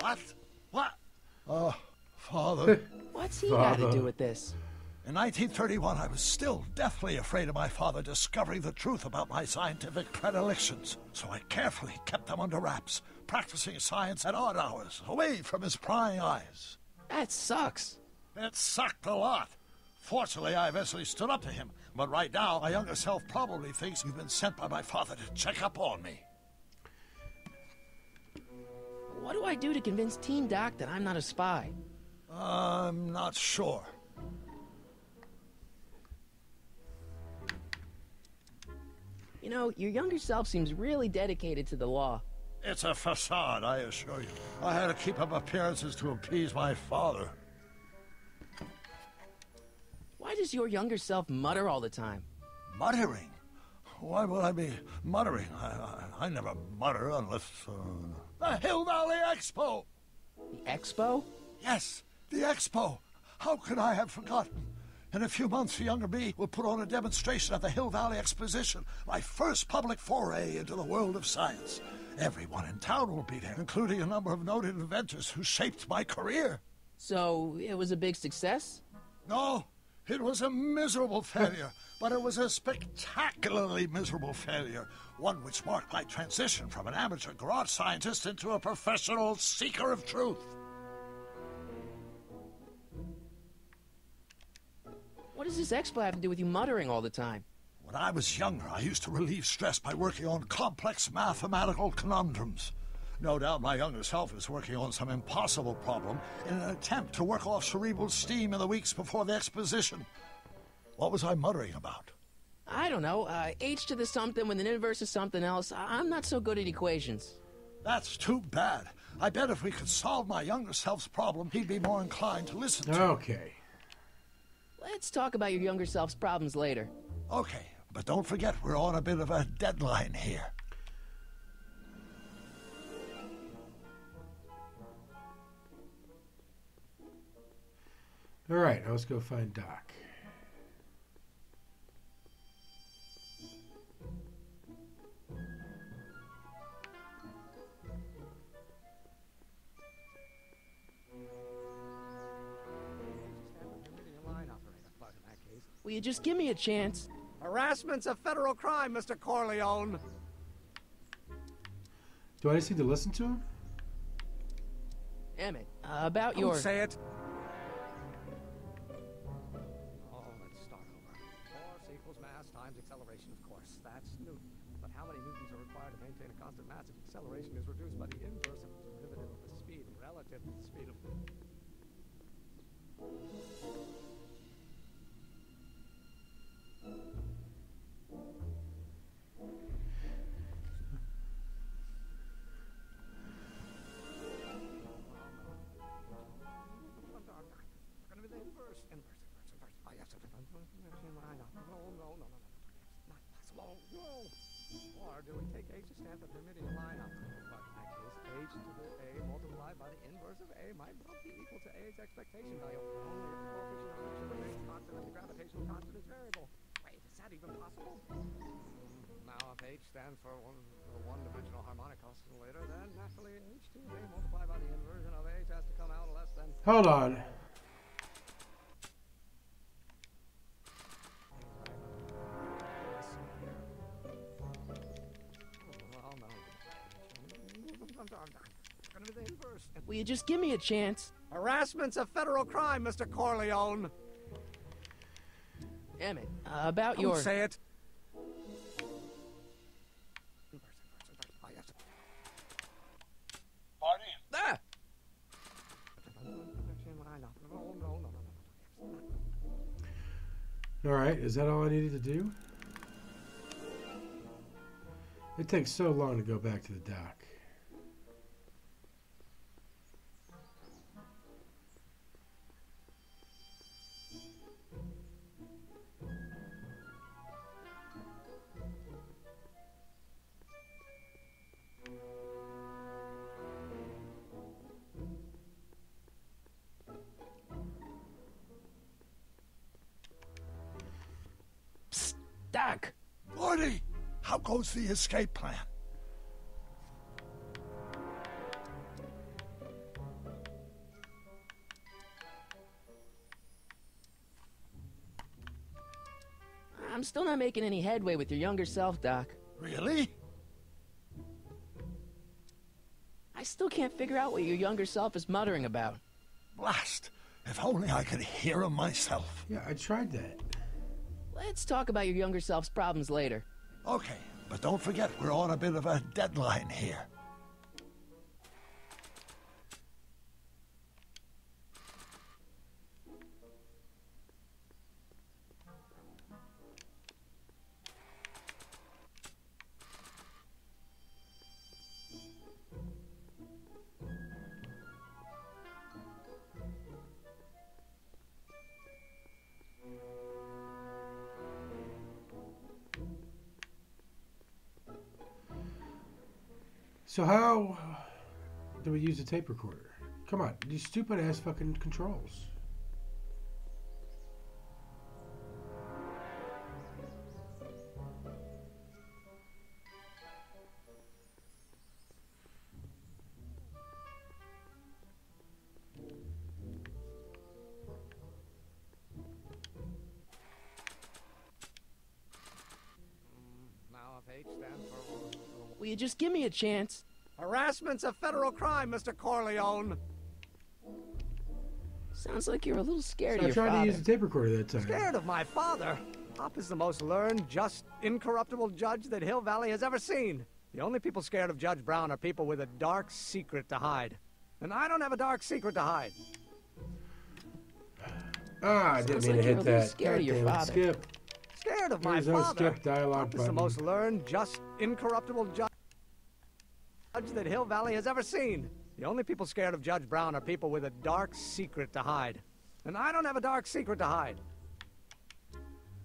What? What? Father. What's he got to do with this? In 1931, I was still deathly afraid of my father discovering the truth about my scientific predilections, so I carefully kept them under wraps, practicing science at odd hours, away from his prying eyes. That sucks. It sucked a lot. Fortunately, I eventually stood up to him, but right now, my younger self probably thinks you've been sent by my father to check up on me. What do I do to convince Teen Doc that I'm not a spy? I'm not sure. You know, your younger self seems really dedicated to the law. It's a facade, I assure you. I had to keep up appearances to appease my father. Why does your younger self mutter all the time? Muttering? Why would I be muttering? I never mutter unless... The Hill Valley Expo! The Expo? Yes, the Expo. How could I have forgotten? In a few months, the younger me will put on a demonstration at the Hill Valley Exposition, my first public foray into the world of science. Everyone in town will be there, including a number of noted inventors who shaped my career. So, it was a big success? No, it was a miserable failure, but it was a spectacularly miserable failure, one which marked my transition from an amateur garage scientist into a professional seeker of truth. What does this expo have to do with you muttering all the time? When I was younger, I used to relieve stress by working on complex mathematical conundrums. No doubt my younger self is working on some impossible problem in an attempt to work off cerebral steam in the weeks before the exposition. What was I muttering about? I don't know. H to the something with an inverse of something else. I'm not so good at equations. That's too bad. I bet if we could solve my younger self's problem, he'd be more inclined to listen to Okay. Let's talk about your younger self's problems later. Okay, but don't forget we're on a bit of a deadline here. All right, let's go find Doc. Will you just give me a chance? Harassment's a federal crime, Mr. Corleone. Do I just need to listen to him? Emmett, about Don't your... say it. Oh, let's start over. Force equals mass times acceleration, of course. That's Newton. But how many newtons are required to maintain a constant mass if acceleration is reduced by the inverse of the derivative of the speed relative to the speed of... No. Not possible. No. Or do we take h to stand the Hermitian line up? But in that case, h to the a multiplied by the inverse of a might well be equal to a's expectation value. Only if the coefficient of motion remains constant and the gravitational constant is variable. Wait, is that even possible? Now, if h stands for one-dimensional harmonic oscillator, then naturally h to the a multiplied by the inversion of h has to come out less than... Hold on. Will you just give me a chance? Harassment's a federal crime, Mr. Corleone. Emmett, about your... Don't say it. Barney? Ah! Alright, is that all I needed to do? It takes so long to go back to the dock. Psst, Doc! Marty, how goes the escape plan? I'm still not making any headway with your younger self, Doc. Really? I still can't figure out what your younger self is muttering about. Blast! If only I could hear him myself. Yeah, I tried that. Let's talk about your younger self's problems later. Okay, but don't forget we're on a bit of a deadline here. So how do we use a tape recorder? Come on, these stupid ass fucking controls. Now, if H stands for... Will you just give me a chance? Harassment's a federal crime, Mr. Corleone. Sounds like you're a little scared So of your I tried father. to use the tape recorder that time. Scared of my father? Pop is the most learned, just, incorruptible judge that Hill Valley has ever seen. The only people scared of Judge Brown are people with a dark secret to hide. And I don't have a dark secret to hide. Ah, I didn't Sounds mean like to you're a hit little that. scared of your God damn it, father. Skip. Scared of my There's no father? skip dialogue Pop is the button. most learned, just, incorruptible judge that Hill Valley has ever seen. The only people scared of Judge Brown are people with a dark secret to hide. And I don't have a dark secret to hide.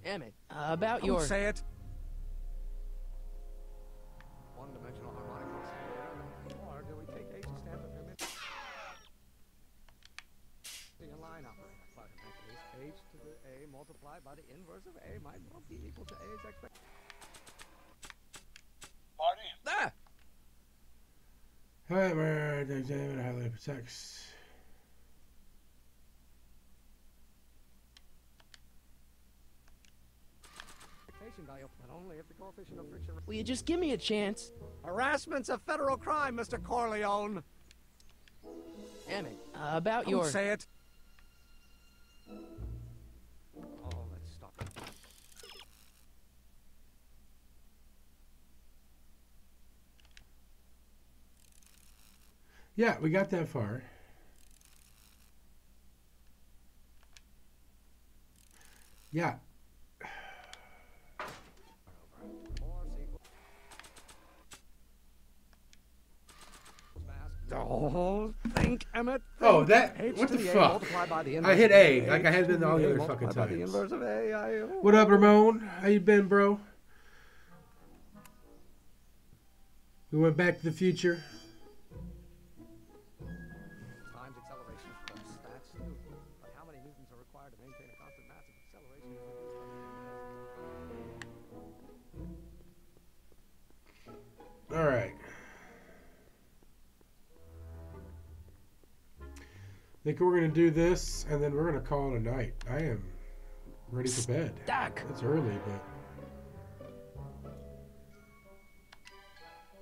Emmett, about Don't your... say it. One-dimensional harmonic oscillator. Or do we take H to stand for Hermitian line operator? But in that case, H to the A multiplied by the inverse of A might well be equal to A's expectation. Marty? Ah! However, the examiner highly protects. Expectation but only if the coefficient of friction... Will you just give me a chance? Harassment's a federal crime, Mr. Corleone. Damn it. About Don't your... say it. Oh, let's stop it. Yeah, we got that far. Yeah. Oh, think, Emmett. Oh, think. that... H What to the A fuck? multiplied by the I inverse hit of A, like I H had to been all the A other fucking multiplied by the times. inverse of A. What up, Ramon? How you been, bro? We went back to the future. Times acceleration, of course. That's Newton. But how many newtons are required to maintain a constant mass of acceleration? All right. I think we're going to do this, and then we're going to call it a night. I am ready for bed. Doc. It's early, but...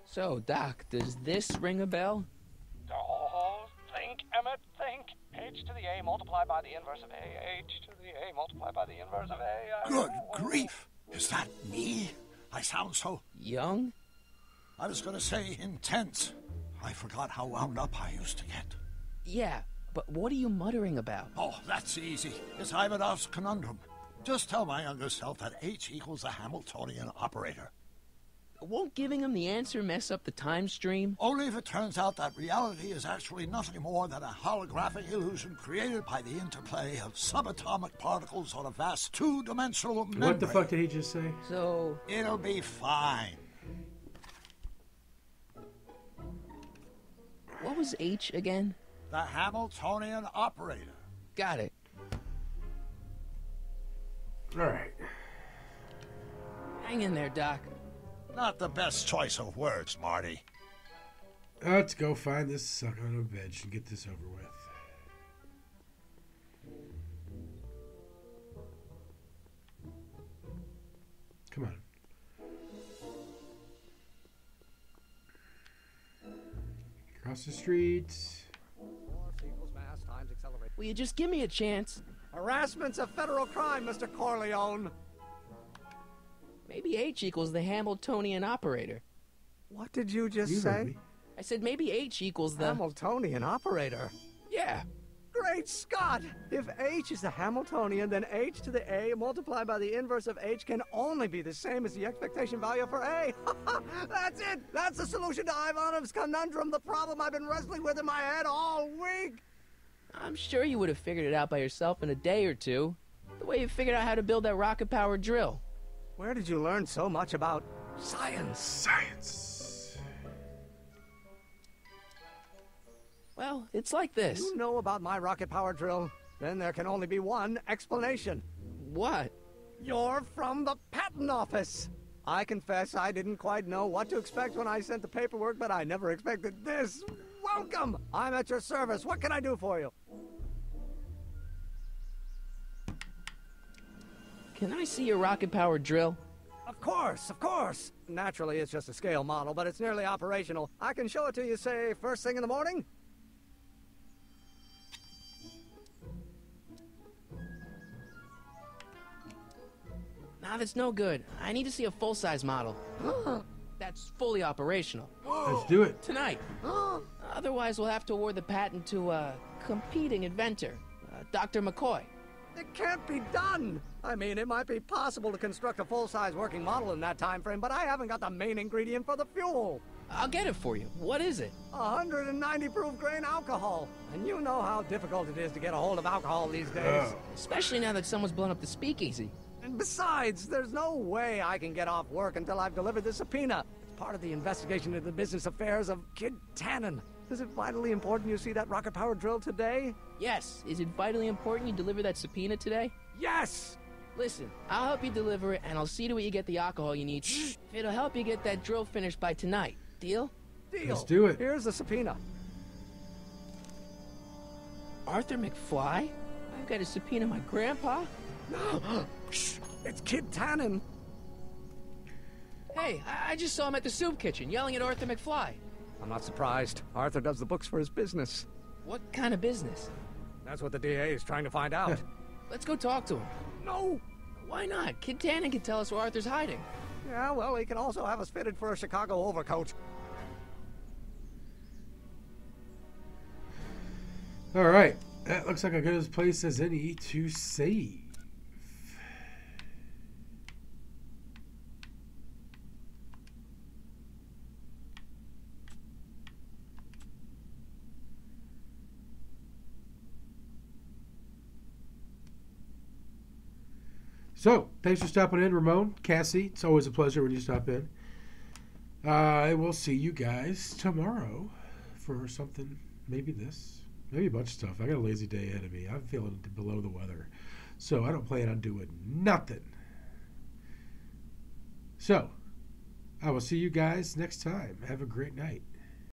So, Doc, does this ring a bell? Oh, think, Emmett, think. H to the A multiplied by the inverse of A. H to the A multiplied by the inverse of A. Good grief! Is that me? I sound so... Young? I was going to say intense. I forgot how wound up I used to get. Yeah, but what are you muttering about? Oh, that's easy. It's Ivanov's conundrum. Just tell my younger self that H equals a Hamiltonian operator. Won't giving him the answer mess up the time stream? Only if it turns out that reality is actually nothing more than a holographic illusion created by the interplay of subatomic particles on a vast two-dimensional membrane. What the fuck did he just say? So... It'll be fine. What was H again? The Hamiltonian operator. Got it. All right. Hang in there, Doc. Not the best choice of words, Marty. Let's go find this sucker on a bench and get this over with. Come on. Across the street. Force equals mass times acceleration. Will you just give me a chance? Harassment's a federal crime, Mr. Corleone. Maybe H equals the Hamiltonian operator. What did you just You heard say? me. I said maybe H equals the... Hamiltonian operator. Yeah. Great Scott! If H is the Hamiltonian, then H to the A multiplied by the inverse of H can only be the same as the expectation value for A. That's it! That's the solution to Ivanov's conundrum, the problem I've been wrestling with in my head all week! I'm sure you would have figured it out by yourself in a day or two. The way you figured out how to build that rocket-powered drill. Where did you learn so much about science? Science. Well, it's like this. You know about my rocket power drill? Then there can only be one explanation. What? You're from the patent office. I confess I didn't quite know what to expect when I sent the paperwork, but I never expected this. Welcome! I'm at your service. What can I do for you? Can I see your rocket-powered drill? Of course, of course. Naturally, it's just a scale model, but it's nearly operational. I can show it to you, say, first thing in the morning. Nah, that's no good. I need to see a full-size model. That's fully operational. Let's do it. Tonight. Otherwise, we'll have to award the patent to a competing inventor, Dr. McCoy. It can't be done! I mean, it might be possible to construct a full-size working model in that time frame, but I haven't got the main ingredient for the fuel. I'll get it for you. What is it? 190 proof grain alcohol. And you know how difficult it is to get a hold of alcohol these days. Especially now that someone's blown up the speakeasy. And besides, there's no way I can get off work until I've delivered the subpoena. It's part of the investigation into the business affairs of Kid Tannen. Is it vitally important you see that rocket-powered drill today? Yes. Is it vitally important you deliver that subpoena today? Yes! Listen, I'll help you deliver it, and I'll see to it you get the alcohol you need. If it'll help you get that drill finished by tonight. Deal? Deal. Let's do it. Here's the subpoena. Arthur McFly? I've got to subpoena my grandpa? Shh! It's Kid Tannen. Hey, I just saw him at the soup kitchen yelling at Arthur McFly. I'm not surprised. Arthur does the books for his business. What kind of business? That's what the DA is trying to find out. Let's go talk to him. No! Why not? Kid Tannen can tell us where Arthur's hiding. Yeah, well, he can also have us fitted for a Chicago overcoat. All right. That looks like a good place as any to save. So, thanks for stopping in, Ramon, Cassie. It's always a pleasure when you stop in. I will see you guys tomorrow for something, maybe this, maybe a bunch of stuff. I got a lazy day ahead of me. I'm feeling below the weather, so I don't plan on doing nothing. So, I will see you guys next time. Have a great night.